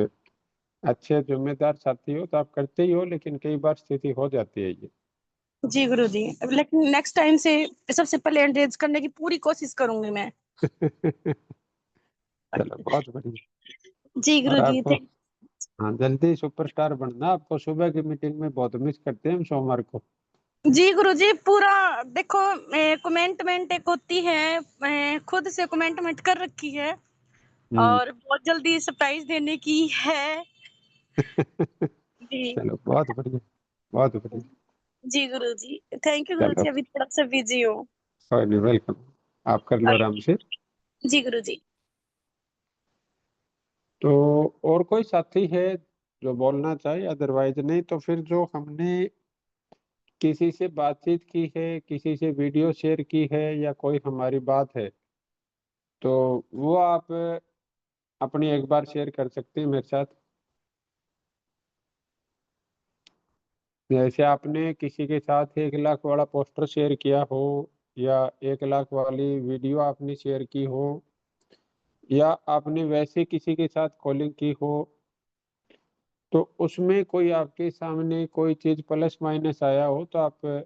अच्छे जिम्मेदार साथी हो तो आप करते ही हो, लेकिन कई बार स्थिति हो जाती है ये। जी गुरुजी, लेकिन नेक्स्ट टाइम से सबसे पहले एंड्रेज करने की पूरी कोशिश करूंगी मैं। चलो बहुत बढ़िया। जी और गुरुजी, आपको, हाँ जल्दी सुपरस्टार बनना। आपको सुबह की मीटिंग में बहुत मिस करते हैं हम सोमवार को। जी गुरुजी, पूरा देखो कमेंटमेंट एक होती है, खुद से कमेंटमेंट कर रखी है, हम्म। और बहुत जल्दी सरप्राइज देने की है। जी चलो बहुत बढ़िया, बहुत बढ़िया। जी गुरुजी, थैंक यू चलो गुरुजी, अभी थोड़ा सा बिजी हूँ। कोई नहीं, वेलकम। आप कर लो आराम से। जी गुरुजी। तो और कोई साथी है जो बोलना चाहे? अदरवाइज नहीं तो फिर जो हमने किसी से बातचीत की है, किसी से वीडियो शेयर की है, या कोई हमारी बात है, तो वो आप अपनी एक बार शेयर कर सकते हैं मेरे साथ। जैसे आपने किसी के साथ 1 लाख वाला पोस्टर शेयर किया हो, या 1 लाख वाली वीडियो आपने शेयर की हो, या आपने वैसे किसी के साथ कॉलिंग की हो, तो उसमें कोई आपके सामने कोई चीज प्लस माइनस आया हो, तो आप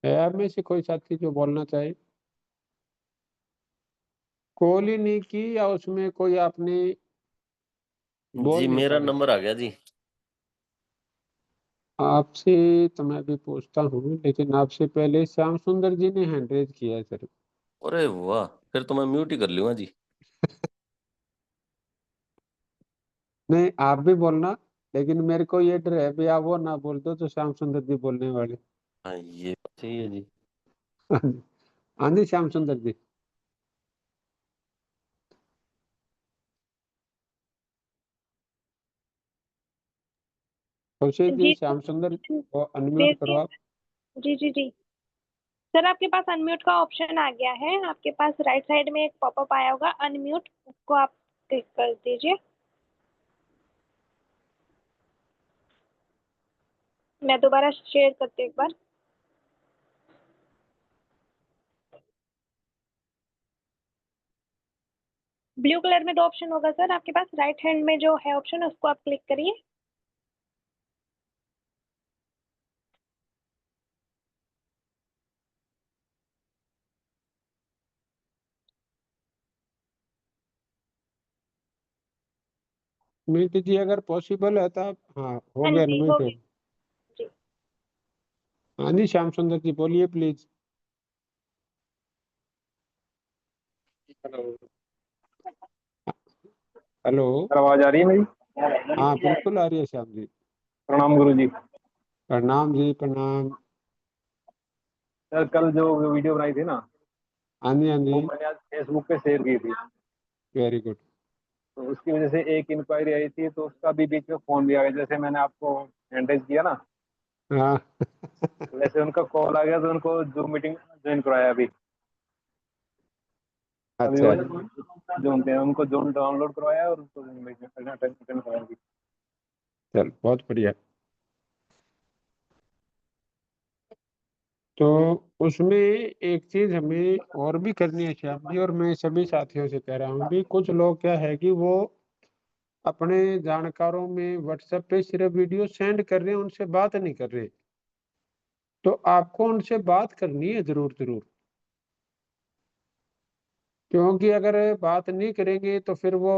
है आप में से कोई साथी जो बोलना चाहे? कॉल ही नहीं की, या उसमें कोई आपने बोल जी नहीं मेरा पाए? नंबर आ गया जी। आपसे तो मैं भी पूछता हूँ, लेकिन आपसे पहले श्याम सुंदर जी ने हैंड रेज किया है सर। अरे वाह, फिर तो मैं म्यूट ही कर लूंगा जी। नहीं आप भी बोलना, लेकिन मेरे को ये डर है भी आप वो ना बोल दो तो श्याम सुंदर जी बोलने वाले। हाँ ये बात सही है जी। हाँ जी श्याम सुंदर जी। खुशी जी, जी श्याम सुंदर को अनम्यूट करो देखिए, आप। जी जी जी सर, आपके पास अनम्यूट का ऑप्शन आ गया है। आपके पास राइट साइड में एक पॉपअप आया होगा अनम्यूट, उसको आप क्लिक कर दीजिए। मैं दोबारा शेयर करती हूँ एक बार। ब्लू कलर में 2 ऑप्शन होगा सर आपके पास, राइट हैंड में जो है ऑप्शन उसको आप क्लिक करिए। मीट जी अगर पॉसिबल है तो आप, हाँ हो हाँ गया जी, हो अनम्यूट। गया जी। हाँ जी श्याम सुंदर जी बोलिए प्लीज। हेलो। हेलो। आवाज आ रही है मेरी? हाँ बिल्कुल आ रही है श्याम जी। प्रणाम गुरु जी। प्रणाम जी प्रणाम। सर कल जो वीडियो बनाई थी ना, हाँ जी हाँ वो जी। मैंने आज फेसबुक पे शेयर की थी। Very good. तो उसकी वजह से एक इंक्वायरी आई थी, तो उसका भी बीच में फोन भी आ गया। जैसे मैंने आपको एंड्रेज किया ना, हाँ। वैसे उनका कॉल आ गया, तो उनको जूम मीटिंग ज्वाइन करवाया अभी। अभी अच्छा। वो जूम पे उनको जूम डाउनलोड करवाया और उनको जूम मीटिंग अटेंड करवाया अभी। चल बहुत बढ़िया। तो उसमें एक चीज हमें और भी करनी है श्याम जी, और मैं सभी साथियों से कह रहा हूँ भी, कुछ लोग क्या है कि वो अपने जानकारों में व्हाट्सएप पे सिर्फ वीडियो सेंड कर रहे हैं, उनसे बात नहीं कर रहे। तो आपको उनसे बात करनी है जरूर जरूर, क्योंकि अगर बात नहीं करेंगे तो फिर वो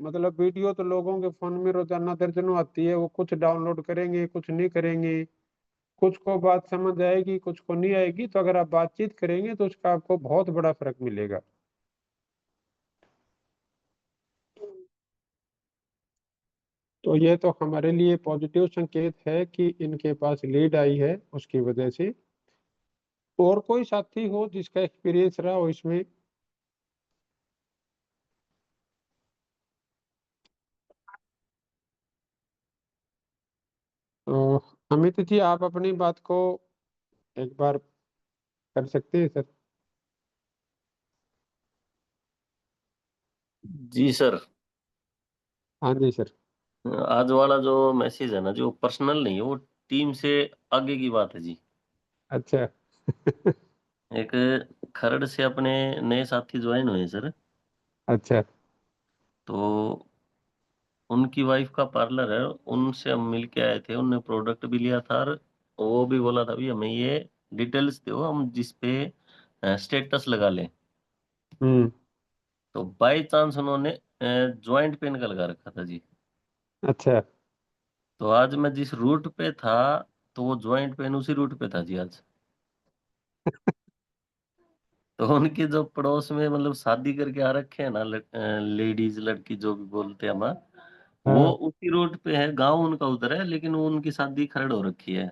मतलब वीडियो तो लोगों के फोन में रोजाना दर्जनों आती है, वो कुछ डाउनलोड करेंगे कुछ नहीं करेंगे, कुछ को बात समझ आएगी कुछ को नहीं आएगी। तो अगर आप बातचीत करेंगे तो उसका आपको बहुत बड़ा फर्क मिलेगा। तो ये तो हमारे लिए पॉजिटिव संकेत है कि इनके पास लीड आई है उसकी वजह से। और कोई साथी हो जिसका एक्सपीरियंस रहा हो इसमें? तो अमित जी आप अपनी बात को एक बार कर सकते हैं सर? जी सर। हाँ जी सर। आज वाला जो मैसेज है ना, जो पर्सनल नहीं है, वो टीम से आगे की बात है जी। अच्छा। एक खरड़ से अपने नए साथी ज्वाइन हुए सर। अच्छा। तो उनकी वाइफ का पार्लर है, उनसे हम मिल के आए थे, उनने प्रोडक्ट भी लिया था, और वो भी बोला था भी हमें ये डिटेल्स दो हम जिस पे स्टेटस लगा लें। हम्म। तो बाय चांस उन्होंने ज्वाइंट पेन का लगा रखा था जी। अच्छा। तो आज मैं जिस रूट पे था, तो वो ज्वाइंट पेन उसी रूट पे था जी आज। तो उनके जो पड़ोस में मतलब शादी करके आ रखे हैं ना, लेडीज लड़की जो भी बोलते हैं हम, वो हाँ। उसी रोड पे है, गांव उनका उधर है, लेकिन वो उनकी शादी खरड़ हो रखी है।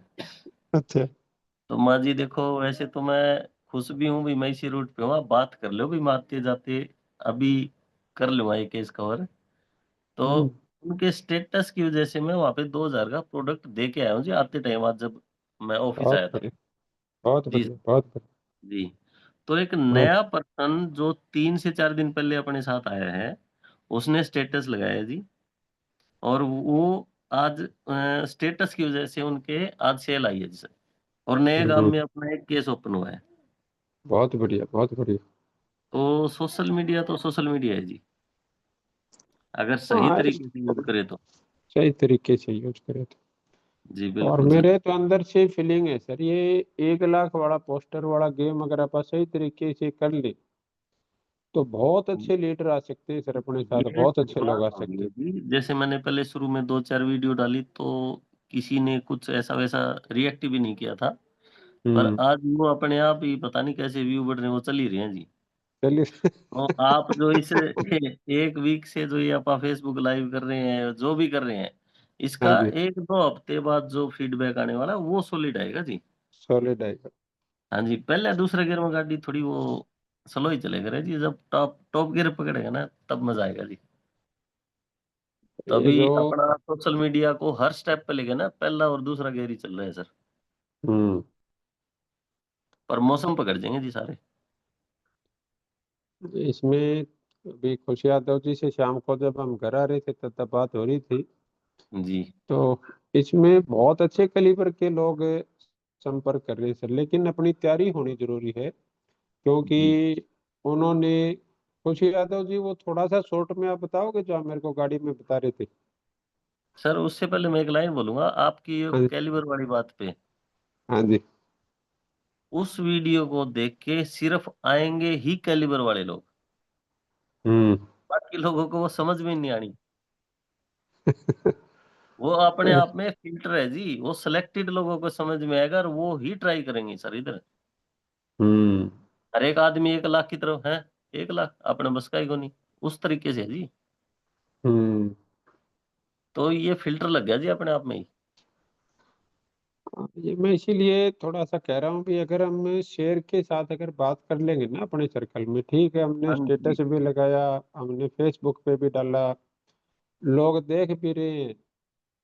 अच्छा। तो माँ जी देखो, वैसे तो मैं खुश भी हूँ भी, मैं इसी रूट पे हूँ, आप बात कर लो भी, मैं आते जाते अभी कर लूंगा ये केस कवर। तो उनके स्टेटस की वजह से मैं वहां पे 2000 का प्रोडक्ट दे के आया हूँ जी, आते टाइम आज जब मैं ऑफिस बहुत आया था। बढ़िया। बहुत जी। बढ़िया। बहुत बढ़िया। जी। तो एक बहुत। नया पर्सन जो 3 से 4 दिन पहले अपने साथ आया है, उसने स्टेटस लगाया जी। और वो आज स्टेटस की वजह से उनके आज सेल आई है जी सर। और नए गांव हम्म, में अपना एक केस ओपन हुआ है। बहुत बढ़िया। बहुत बढ़िया। तो सोशल मीडिया तो सोशल मीडिया है जी, अगर सही हाँ तरीके से यूज करे तो। सही तरीके से यूज करे तो। जी और बिल्कुल सर। मेरे तो अंदर से फीलिंग है सर, ये 1 लाख वाला पोस्टर वाला गेम अगर आप सही तरीके से कर ले तो बहुत अच्छे लीडर आ सकते हैं सर, अपने साथ ये बहुत अच्छे लोग शुरुआत आ हो गई सकते है हैं। जी, जैसे मैंने पहले शुरू में 2 4 वीडियो डाली, तो किसी ने कुछ ऐसा वैसा रिएक्ट भी नहीं किया था। पर हम्म। आज वो अपने आप ही पता नहीं कैसे व्यू बढ़ रहे हैं, वो चल ही रहे हैं जी। चलिए। तो आप जो इस एक वीक से जो ये आप फेसबुक लाइव कर रहे हैं, जो भी कर रहे हैं, हाँ इसका जी। 1 2 हफ्ते बाद जो फीडबैक आने वाला है वो सॉलिड आएगा जी। सॉलिड आएगा। हाँ जी, पहले दूसरे गियर में गाड़ी थोड़ी वो स्लो ही चलेगा रे जी, जब टॉप टॉप गियर पकड़ेगा ना तब मजा आएगा जी। ये तभी जो अपना सोशल मीडिया को हर स्टेप पे लेके ना पहला और दूसरा गियर ही चल रहा है सर। हम्म पर मौसम पकड़ जाएंगे जी सारे। इसमें अभी खुश यादव जी से शाम को जब हम घर आ रहे थे तब बात हो रही थी, जी। तो इसमें बहुत अच्छे कलीबर के लोग संपर्क कर रहे हैं सर, लेकिन अपनी तैयारी होनी जरूरी है। जी क्योंकि उन्होंने खुशी यादव जी वो थोड़ा सा शॉर्ट में आप बताओगे जो आप मेरे को गाड़ी में बता रहे थे? सर, उससे पहले मैं एक लाइन बोलूंगा आपकी ये हाँ जी। कैलिबर वाली बात पे। हाँ जी। उस वीडियो को देख के सिर्फ आएंगे ही कैलिबर वाले लोग, हम्म। बाकी लोगों को वो समझ में नहीं आनी। वो अपने आप में फिल्टर है जी, वो सिलेक्टेड लोगों को समझ में आएगा और वो ही ट्राई करेंगे सर इधर। हम्म। हर एक आदमी 1 लाख की तरफ है, 1 लाख अपने बस का ही को नहीं, उस तरीके से है जी। हम्म। तो ये फिल्टर लग गया जी अपने आप में ही। ये मैं इसीलिए थोड़ा सा कह रहा हूँ भी अगर हम शेयर के साथ अगर बात कर लेंगे ना अपने सर्कल में, ठीक है हमने हाँ जी। स्टेटस भी लगाया, हमने फेसबुक पे भी डाला, लोग देख भी रहे हैं,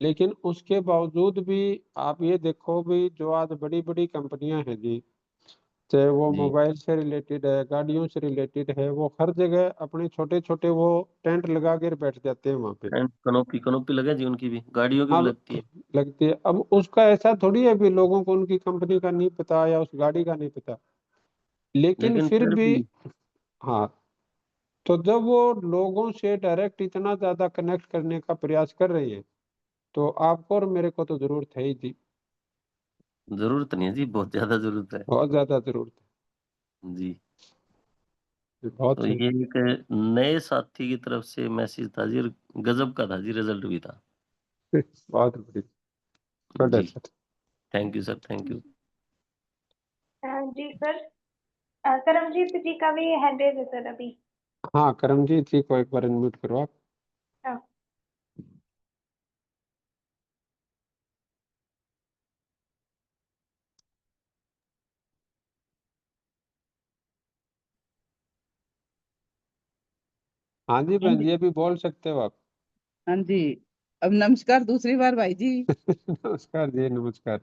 लेकिन उसके बावजूद भी आप ये देखो भी जो आज बड़ी बड़ी कंपनियां हैं जी, चाहे वो जी मोबाइल से रिलेटेड है गाड़ियों से रिलेटेड है, वो हर जगह अपने छोटे छोटे वो टेंट लगा कर बैठ जाते हैं वहां पे। एंड कनोपी कनोपी लगे जी, उनकी भी गाड़ियों की भी अब लगती है। लगती है, अब उसका ऐसा थोड़ी है भी लोगों को उनकी कंपनी का नहीं पता या उस गाड़ी का नहीं पता, लेकिन लेकिन फिर फिर भी भी हाँ। तो जब वो लोगों से डायरेक्ट इतना ज्यादा कनेक्ट करने का प्रयास कर रही है तो आपको और मेरे को तो जरूरत है ही थी। जरूरत नहीं है जी, बहुत ज्यादा जरूरत है बहुत ज्यादा जरूरत जी। है, बहुत तो सही। ये एक नए साथी की तरफ से मैसेज था जी, और गजब का था जी, रिजल्ट भी था बहुत बढ़िया, गुड है जी। Sir. Thank you sir, thank you. जी सर, करमजीत जी का भी हैंड रेज है सर अभी। हाँ, करमजीत जी को एक बार अनम्यूट करो आप। हाँ। हाँ जी हाँ बहन जी। जी, अभी बोल सकते हो आप। हाँ जी। अब नमस्कार दूसरी बार भाई जी। नमस्कार जी, नमस्कार।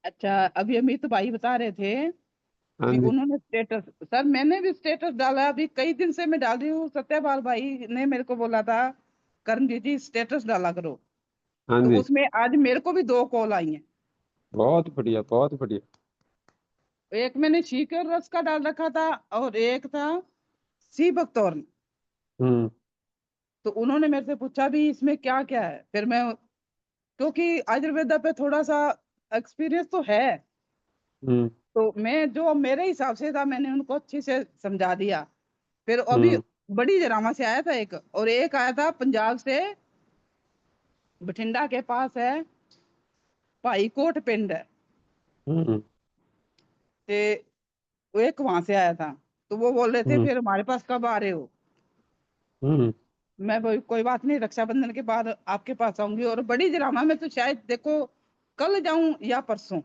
अच्छा, अभी अमित भाई बता रहे थे हाँ भी जी, उन्होंने स्टेटस, सर मैंने भी स्टेटस डाला, अभी कई दिन से मैं डाल रही हूँ। सत्यपाल भाई ने मेरे को बोला था करणजीत जी स्टेटस डाला करो, हाँ तो जी, उसमें आज मेरे को भी 2 कॉल आई हैं। बहुत बढ़िया, बहुत बढ़िया। एक मैंने शीकर रस का डाल रखा था और एक था सी बकतौर। हम्म, तो उन्होंने मेरे से पूछा भी इसमें क्या क्या है, फिर मैं, क्योंकि आयुर्वेदा पे थोड़ा सा एक्सपीरियंस तो है, हम्म, तो मैं जो मेरे हिसाब से था मैंने उनको अच्छे से समझा दिया। फिर अभी हम्म, बड़ी जरामा से आया था एक, और एक आया था पंजाब से, बठिंडा के पास है, भाईकोट पिंड है, हम्म, ते वो एक वहां से आया था। तो वो बोल रहे थे हम्म, फिर हमारे पास कब आ रहे हो। हम्म, मैं बोली कोई बात नहीं, रक्षाबंधन के बाद आपके पास आऊंगी। और बड़ी जरामा में तो शायद देखो कल जाऊं या परसों।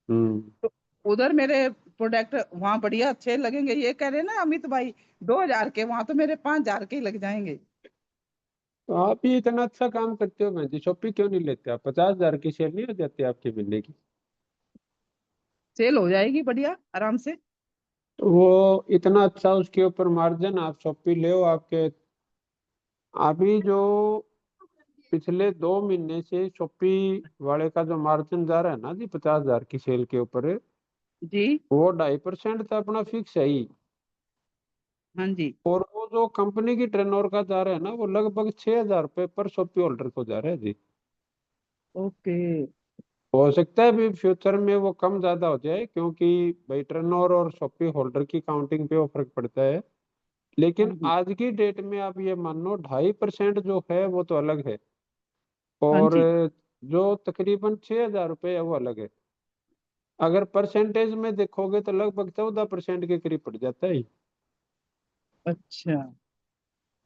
हम्म। तो उधर मेरे प्रोडक्ट वहां बढ़िया अच्छे लगेंगे, ये कह रहे ना अमित भाई 2,000 के, वहां तो मेरे 5,000 के ही लग जाएंगे। तो आप ही इतना अच्छा काम करते हो बहन जी, शॉपिंग क्यों नहीं लेते आप? 50,000 की सेल नहीं हो जाती आपके महीने की? सेल हो जाएगी बढ़िया आराम से। तो वो इतना अच्छा उसके ऊपर मार्जिन, आप शॉपिंग ले आपके। अभी जो पिछले 2 महीने से शॉपी वाले का जो मार्जिन जा रहा है ना जी, 50,000 की सेल के ऊपर, जी। वो 2.5% तो अपना फिक्स है ही। हाँ जी। और वो जो कंपनी की टर्नओवर का जा रहा है ना, वो लगभग 6,000 रुपये पर शॉपी होल्डर को जा रहा है जी। ओके। हो सकता है भी फ्यूचर में वो कम ज्यादा हो जाए, क्योंकि भाई टर्नओवर और शॉपी होल्डर की काउंटिंग पे वो फर्क पड़ता है। हाँ लेकिन जी। आज की डेट में आप ये मान लो 2.5% जो है वो तो अलग है, हाँ और जी। जो तकरीबन 6,000 रुपये है वो अलग है। अगर परसेंटेज में देखोगे तो लगभग 14% के करीब पड़ जाता है। अच्छा।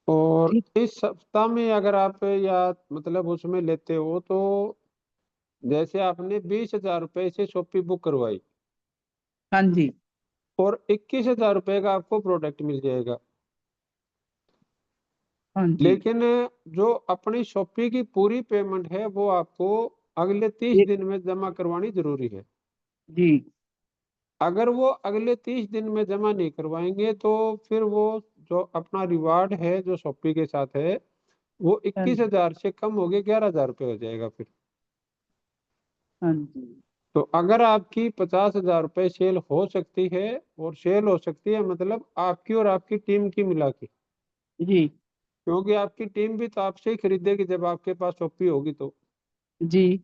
और ठीक। इस सप्ताह में अगर आप या मतलब उसमें लेते हो तो, जैसे आपने 20,000 रुपये से शॉपी बुक करवाई, हाँ जी। और 21,000 रुपये का आपको प्रोडक्ट मिल जाएगा। हाँ जी। लेकिन जो अपनी शॉपी की पूरी पेमेंट है वो आपको अगले 30 एक। दिन में जमा करवानी जरूरी है। जी। अगर वो अगले 30 दिन में जमा नहीं करवाएंगे तो फिर वो जो अपना रिवार्ड है जो शॉपी के साथ है, वो हाँ इक्कीस जी। हजार से कम हो गया 11,000 रुपये हो जाएगा फिर। हाँ जी। तो अगर आपकी 50,000 रुपये सेल हो सकती है, और सेल हो सकती है मतलब आपकी और आपकी टीम की मिला के, जी। क्योंकि आपकी टीम भी तो आपसे ही खरीदेगी जब आपके पास शॉपी होगी तो। जी।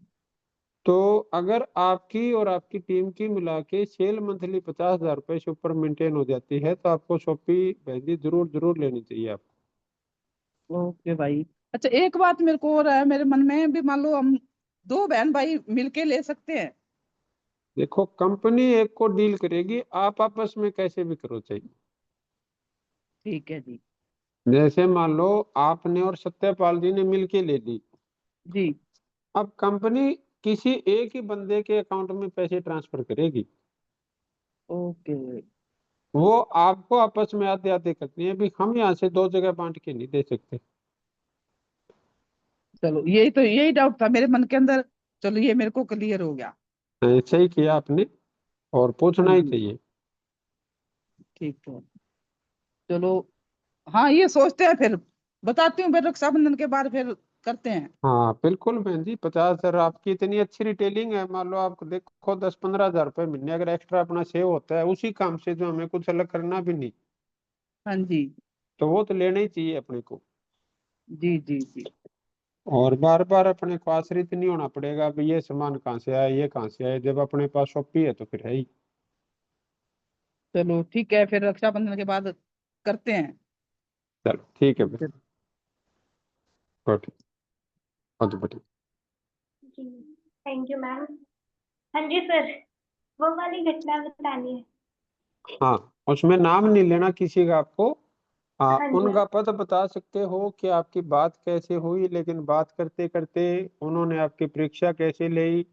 तो अगर आपकी और आपकी टीम की मिला के सेल मंथली 50,000 रुपये से ऊपर मेंटेन हो जाती है, तो आपको शॉपी बहन जी जरूर जरूर लेनी चाहिए आपको। ओके भाई। अच्छा, एक बात मेरे को और है मेरे मन में भी, मान लो हम 2 बहन भाई मिलके ले सकते हैं। देखो, कंपनी एक को डील करेगी, आप आपस में कैसे भी करो चाहिए। ठीक है जी। जैसे मान लो आपने और सत्यपाल जी ने मिलके ले ली, जी। अब कंपनी किसी एक ही बंदे के अकाउंट में पैसे ट्रांसफर करेगी। ओके। वो आपको आपस में आते आते करनी है, भी हम यहाँ से 2 जगह बांट के नहीं दे सकते। चलो, यही डाउट था मेरे मन के अंदर। चलो ये मेरे को क्लियर हो गया। सही किया आपने, और हाँ पूछना ही जी। चाहिए। ठीक है। चलो। हाँ, ये सोचते हैं फिर, बताती हूँ फिर रक्षाबंधन के बाद फिर करते हैं। हाँ बिल्कुल बहन जी, 50,000 आपकी इतनी अच्छी रिटेलिंग है, मान लो आप देखो 10-15 हजार रुपये महीने अगर एक्स्ट्रा अपना सेव होता है उसी काम से, जो हमें कुछ अलग करना भी नहीं, हाँ जी। तो वो तो लेना ही चाहिए अपने को। जी। जी। जी। और बार बार अपने को आश्रित नहीं होना पड़ेगा, भाई ये सामान कहाँ से आया, ये कहाँ से आया, जब अपने पास शॉपी है तो फिर है ही। चलो ठीक है, फिर रक्षाबंधन के बाद करते हैं। चलो ठीक है भाई, गुड, बहुत बढ़िया। जी, थैंक यू मैम। हाँ जी सर, वो वाली घटना बतानी है। हाँ, उसमें नाम नहीं लेना किसी का आपको। हाँ, हाँ जी। उनका पद बता सकते हो कि आपकी बात कैसे हुई, लेकिन बात करते करते उन्होंने आपकी परीक्षा कैसे ली,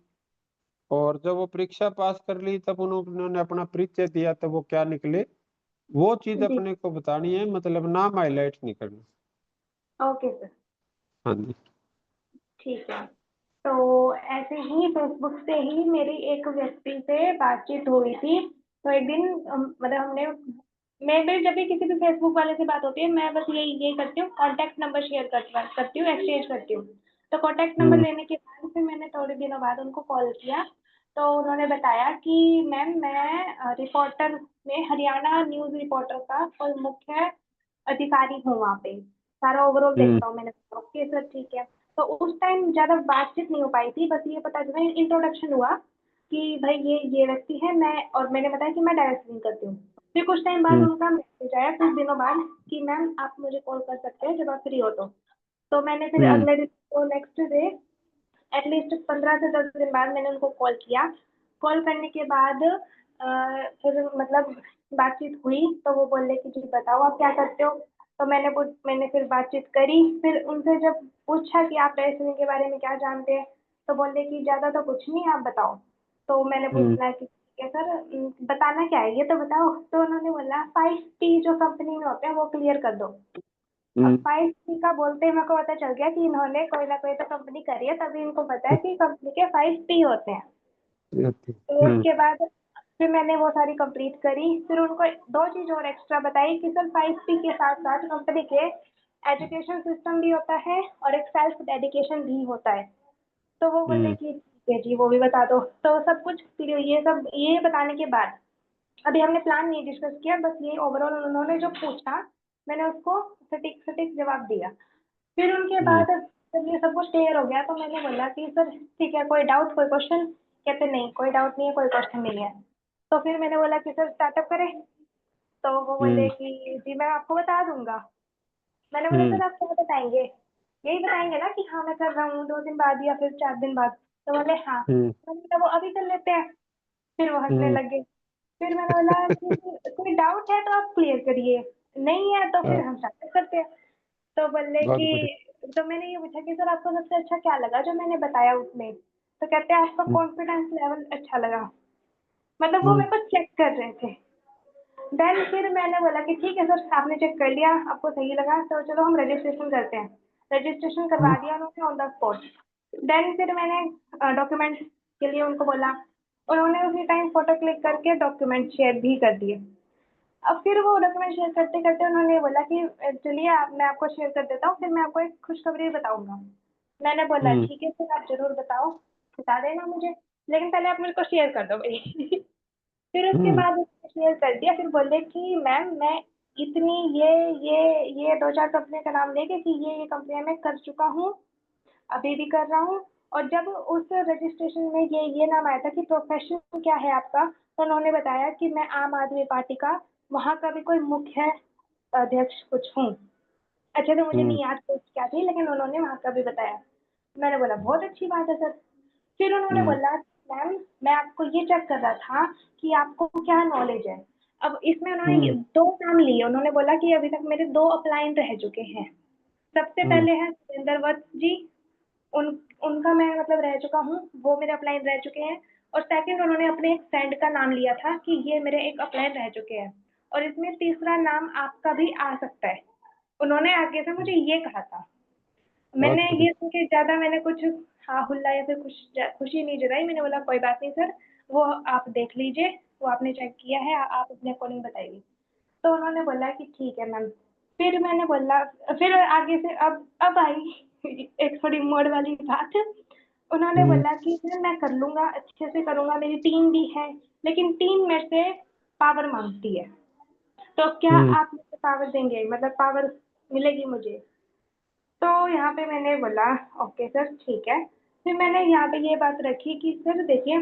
और जब वो परीक्षा पास कर ली तब उन्होंने अपना परिचय दिया तब वो क्या निकले, वो चीज जी, अपने को बतानी है, मतलब नाम हाईलाइट नहीं करना। ओके सर, हाँ जी। ठीक है। तो ऐसे ही फेसबुक से ही मेरी एक व्यक्ति से बातचीत हुई थी। तो एक दिन मतलब हमने, मैं भी जब भी किसी भी फेसबुक वाले से बात होती है, मैं बस यही करती हूँ, कॉन्टैक्ट नंबर शेयर करती हूँ, एक्सचेंज करती हूँ। तो कॉन्टैक्ट नंबर हम्म लेने के बाद फिर मैंने थोड़े दिनों बाद उनको कॉल किया। तो उन्होंने बताया कि मैम मैं रिपोर्टर में हरियाणा न्यूज़ रिपोर्टर का कोई मुख्य अधिकारी हूँ वहाँ पे, सारा ओवरऑल हम्म देखता हूँ। मैंने कहा ओके सर ठीक है। तो उस टाइम ज़्यादा बातचीत नहीं हो पाई थी, बस ये पता चला, इंट्रोडक्शन हुआ कि भाई ये व्यक्ति है, मैं, और मैंने बताया कि मैं डायरेक्टिंग करती हूँ। फिर कुछ टाइम बाद हम्म उनका मैसेज आया कुछ दिनों बाद कि मैम आप मुझे कॉल कर सकते हैं जब आप फ्री हो तो मैंने फिर हम्म अगले दिन, तो नेक्स्ट डे एटलीस्ट 15 से 10 दिन बाद मैंने उनको कॉल किया। कॉल करने के बाद फिर मतलब बातचीत हुई, तो वो बोले कि जी बताओ आप क्या करते हो। तो मैंने फिर बातचीत करी, फिर उनसे जब पूछा कि आप रेसलिंग के बारे में क्या जानते हैं, तो बोले कि ज़्यादा तो कुछ नहीं, आप बताओ। तो मैंने हम्म पूछना कि ठीक है सर, बताना क्या है ये तो बताओ। तो उन्होंने बोला 5P जो कंपनी में होते हैं वो क्लियर कर दो। अब हम्म 5P का बोलते ही मेरे को पता चल गया कि इन्होंने कोई ना कोई तो कंपनी करी है, तभी इनको पता है कि कंपनी के 5P होते हैं। तो हम्म उसके बाद फिर मैंने वो सारी कंप्लीट करी, फिर उनको दो चीज़ और एक्स्ट्रा बताई कि सर 5P के साथ साथ कंपनी के एजुकेशन सिस्टम भी होता है और एक सेल्फ डेडिकेशन भी होता है। तो वो बोले हम्म कि ठीक है जी वो भी बता दो। तो सब कुछ फिर ये बताने के बाद अभी हमने प्लान नहीं डिस्कस किया, बस ये ओवरऑल उन्होंने जो पूछा मैंने उसको सटीक सटीक जवाब दिया। फिर उनके हम्म बाद जब ये सब कुछ क्लियर हो गया तो मैंने बोला कि सर ठीक है, कोई डाउट कोई क्वेश्चन। कहते नहीं कोई डाउट नहीं है, कोई क्वेश्चन नहीं है। तो फिर मैंने बोला कि सर स्टार्टअप करें। तो वो बोले हम्म कि जी मैं आपको बता दूंगा। मैंने बोला हम्म सर आप क्या बताएंगे, यही बताएंगे ना कि हाँ मैं कर रहा हूँ 2 दिन बाद या फिर 4 दिन बाद। तो बोले हाँ। हम्म मैंने बोला वो अभी कर लेते हैं। फिर वो हंसने हम्म लग गए। फिर मैंने बोला कि कोई डाउट है तो आप क्लियर करिए, नहीं है तो फिर हाँ, हम स्टार्ट करते हैं। तो बोले बहुत कि, बढ़िया। तो मैंने ये पूछा कि सर आपको सबसे अच्छा क्या लगा जो मैंने बताया उसमें। तो कहते हैं आपका हम्म कॉन्फिडेंस लेवल अच्छा लगा। मतलब वो हम्म मेरे को चेक कर रहे थे। देन फिर मैंने बोला कि ठीक है सर आपने चेक कर लिया, आपको सही लगा तो चलो हम रजिस्ट्रेशन करते हैं। रजिस्ट्रेशन करवा हम्म दिया उन्होंने ऑन द स्पॉट। देन फिर मैंने डॉक्यूमेंट के लिए उनको बोला, उन्होंने उसी टाइम फोटो क्लिक करके डॉक्यूमेंट शेयर भी कर दिए। अब फिर वो डॉक्यूमेंट शेयर करते करते उन्होंने बोला कि चलिए मैं आपको शेयर कर देता हूँ, फिर मैं आपको एक खुशखबरी बताऊंगा। मैंने बोला हम्म ठीक है सर आप जरूर बताओ, बता देना मुझे, लेकिन पहले आप मेरे को शेयर कर दो भाई। फिर उसके हम्म बाद उसने शेयर कर दिया, फिर बोले कि मैम मैं इतनी ये 2-4 कंपनी का नाम लेके कि ये कंपनियां मैं कर चुका हूँ, अभी भी कर रहा हूँ। और जब उस रजिस्ट्रेशन में ये नाम आया था कि प्रोफेशन क्या है आपका, तो उन्होंने बताया कि मैं आम आदमी पार्टी का वहाँ का भी कोई मुख्य अध्यक्ष कुछ हूँ। अच्छे से मुझे हम्म नहीं याद पोस्ट क्या थी, लेकिन उन्होंने वहाँ का भी बताया। मैंने बोला बहुत अच्छी बात है सर। फिर उन्होंने हम्म बोला मैम मैं आपको ये चेक कर रहा था कि आपको क्या नॉलेज है। अब इसमें उन्होंने हम्म 2 नाम लिए, उन्होंने बोला कि अभी तक मेरे 2 अपलाइन रह चुके हैं। सबसे हम्म पहले हैं सुरेंद्र वत्स जी, उन उनका मैं मतलब रह चुका हूँ, वो मेरे अपलाइन रह चुके हैं। और सेकंड उन्होंने अपने एक फ्रेंड का नाम लिया था कि ये मेरे एक अपलाइन रह चुके हैं। और इसमें तीसरा नाम आपका भी आ सकता है, उन्होंने आगे से मुझे ये कहा था। मैंने बहुत बढ़िया। ये सुन के ज़्यादा मैंने कुछ हा हुल्ला या फिर खुशी नहीं जताई। मैंने बोला कोई बात नहीं सर, वो आप देख लीजिए, वो आपने चेक किया है, आप अपने अकॉर्डिंग बताइए। तो उन्होंने बोला कि ठीक है मैम। फिर मैंने बोला, फिर आगे से अब आई एक थोड़ी मोड़ वाली बात। उन्होंने हम्म बोला कि सर मैं कर लूँगा, अच्छे से करूँगा, मेरी टीम भी है, लेकिन टीम मेरे से पावर माँगती है। तो क्या हम्म आप मुझे पावर देंगे, मतलब पावर मिलेगी मुझे? तो यहाँ पे मैंने बोला ओके सर ठीक है। फिर मैंने यहाँ पे ये बात रखी कि सर देखिए,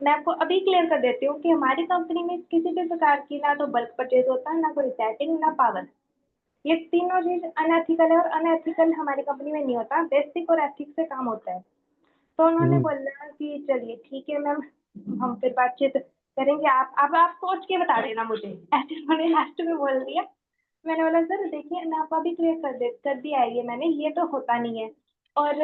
मैं आपको अभी क्लियर कर देती हूँ कि हमारी कंपनी में किसी भी प्रकार की ना तो बल्क परचेज होता है, ना कोई सेटिंग, ना पावर। ये तीनों चीज अनएथिकल है और अनएथिकल हमारी कंपनी में नहीं होता, बेसिक और एथिक्स से काम होता है। तो उन्होंने बोला कि चलिए ठीक है मैम, हम फिर बातचीत करेंगे, आप सोच के बता देना मुझे, ऐसे उन्होंने लास्ट में बोल दिया। मैंने बोला सर देखिए, मैं आपको अभी क्लियर कर दिया है, ये तो होता नहीं है। और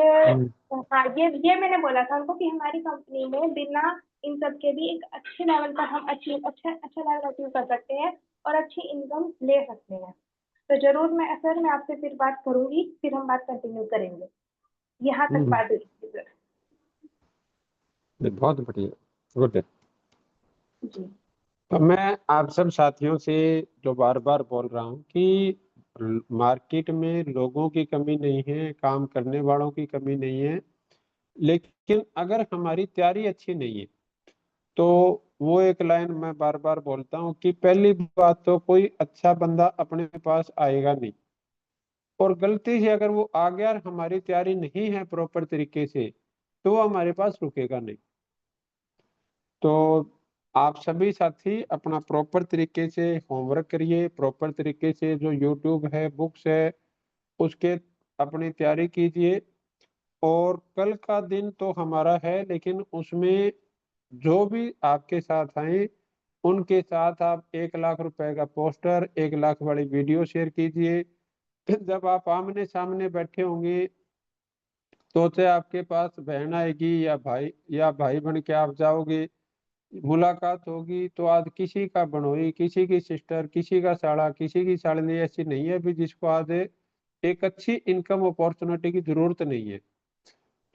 हाँ, ये मैंने बोला था उनको कि हमारी कंपनी में बिना इन सब के भी एक अच्छे लेवल पर हम अच्छा लेवल अचीव कर सकते हैं और अच्छी इनकम ले सकते हैं। तो जरूर मैं आपसे फिर बात करूंगी, फिर हम बात कंटिन्यू करेंगे। यहाँ तक बात हुई थी सर। बहुत बढ़िया, गुड है। जी तो मैं आप सब साथियों से जो बार बार बोल रहा हूँ कि मार्केट में लोगों की कमी नहीं है, काम करने वालों की कमी नहीं है, लेकिन अगर हमारी तैयारी अच्छी नहीं है तो वो एक लाइन मैं बार बार बोलता हूँ कि पहली बात तो कोई अच्छा बंदा अपने पास आएगा नहीं, और गलती से अगर वो आ गया और हमारी तैयारी नहीं है प्रॉपर तरीके से तो वो हमारे पास रुकेगा नहीं। तो आप सभी साथी अपना प्रॉपर तरीके से होमवर्क करिए, प्रॉपर तरीके से जो यूट्यूब है, बुक्स है, उसके अपनी तैयारी कीजिए। और कल का दिन तो हमारा है, लेकिन उसमें जो भी आपके साथ आए उनके साथ आप 1 लाख रुपए का पोस्टर, 1 लाख वाली वीडियो शेयर कीजिए। जब आप आमने सामने बैठे होंगे तो चाहे आपके पास बहन आएगी या भाई बन के आप जाओगे, मुलाकात होगी तो आज किसी का बनोई, किसी की सिस्टर, किसी का साला, किसी की साड़नी ऐसी नहीं है भी जिसको आज एक अच्छी इनकम अपॉर्चुनिटी की जरूरत नहीं है।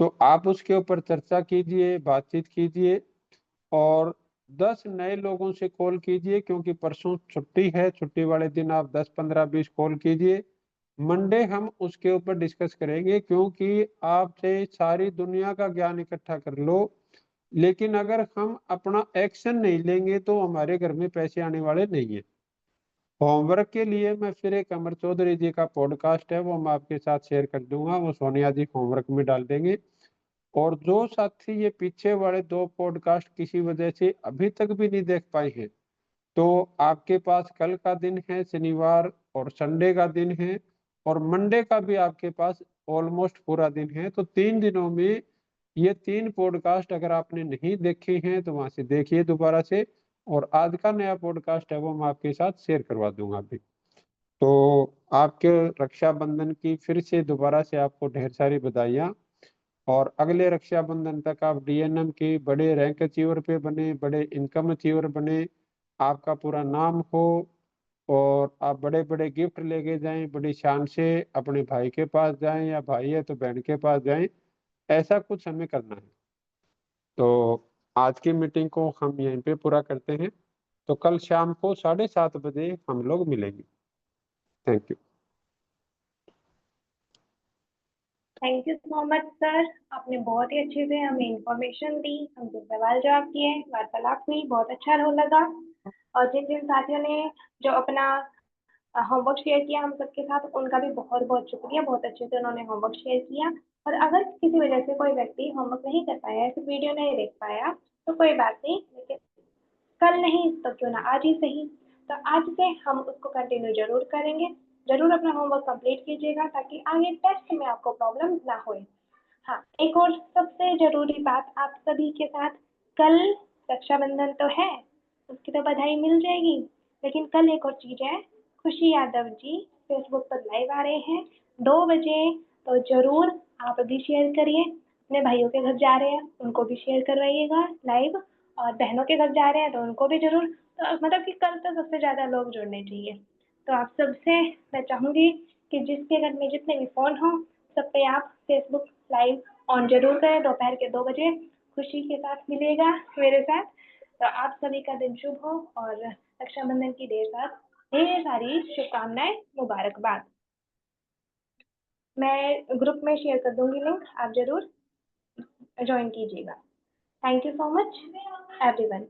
तो आप उसके ऊपर चर्चा कीजिए, बातचीत कीजिए और 10 नए लोगों से कॉल कीजिए, क्योंकि परसों छुट्टी है, छुट्टी वाले दिन आप 10, 15, 20 कॉल कीजिए। मंडे हम उसके ऊपर डिस्कस करेंगे, क्योंकि आप चाहे सारी दुनिया का ज्ञान इकट्ठा कर लो, लेकिन अगर हम अपना एक्शन नहीं लेंगे तो हमारे घर में पैसे आने वाले नहीं है। होमवर्क के लिए मैं फिर एक अमर चौधरी जी का पॉडकास्ट है वो मैं आपके साथ शेयर कर दूंगा, वो सोनिया जी होमवर्क में डाल देंगे। और जो साथी ये पीछे वाले 2 पॉडकास्ट किसी वजह से अभी तक भी नहीं देख पाए हैं, तो आपके पास कल का दिन है, शनिवार और संडे का दिन है, और मंडे का भी आपके पास ऑलमोस्ट पूरा दिन है। तो 3 दिनों में ये 3 पॉडकास्ट अगर आपने नहीं देखे हैं तो वहां से देखिए दोबारा से। और आज का नया पॉडकास्ट है वो मैं आपके साथ शेयर करवा दूंगा अभी। तो आपके रक्षाबंधन की फिर से दोबारा से आपको ढेर सारी बधाइयाँ, और अगले रक्षाबंधन तक आप डीएनएम के बड़े रैंक अचीवर पे बने, बड़े इनकम अचीवर बने, आपका पूरा नाम हो, और आप बड़े बड़े गिफ्ट लेके जाएं, बड़ी शान से अपने भाई के पास जाएं, या भाई है तो बहन के पास जाएं। ऐसा कुछ हमें करना है। तो आज की मीटिंग को हम यहीं पे पूरा करते हैं। तो कल शाम को 7:30 बजे हम लोग मिलेंगे। Thank you. Thank you so much sir, आपने बहुत ही अच्छे से हमें इंफॉर्मेशन दी, हमसे सवाल जवाब किए, वार्तालाप हुई, बहुत अच्छा लगा। और जिन जिन साथियों ने जो अपना होमवर्क शेयर किया हम सबके साथ, उनका भी बहुत बहुत शुक्रिया, बहुत अच्छे से उन्होंने होमवर्क शेयर किया। और अगर किसी वजह से कोई व्यक्ति होमवर्क नहीं कर पाया है, वीडियो नहीं देख पाया, तो कोई बात नहीं, लेकिन कल नहीं तो क्यों ना आज ही सही। तो आज से हम उसको कंटिन्यू जरूर करेंगे। जरूर अपना होमवर्क कंप्लीट कीजिएगा ताकि आगे टेस्ट में आपको प्रॉब्लम ना हो। हाँ, एक और सबसे जरूरी बात आप सभी के साथ, कल रक्षाबंधन तो है, उसकी तो बधाई मिल जाएगी, लेकिन कल एक और चीज है, खुशी यादव जी फेसबुक पर लाइव आ रहे हैं 2 बजे। तो जरूर आप भी शेयर करिए, अपने भाइयों के घर जा रहे हैं उनको भी शेयर करवाइएगा लाइव, और बहनों के घर जा रहे हैं तो उनको भी जरूर, तो मतलब कि कल तो सबसे ज्यादा लोग जुड़ने चाहिए। तो आप सबसे मैं चाहूंगी कि जिसके घर में जितने भी फोन हो, सब पे आप फेसबुक लाइव ऑन जरूर करें। दोपहर के 2 बजे खुशी के साथ मिलेगा मेरे साथ। तो आप सभी का दिन शुभ हो और रक्षाबंधन की ढेर सारी शुभकामनाएं, मुबारकबाद। मैं ग्रुप में शेयर कर दूंगी लिंक, आप जरूर ज्वाइन कीजिएगा। Thank you so much everyone.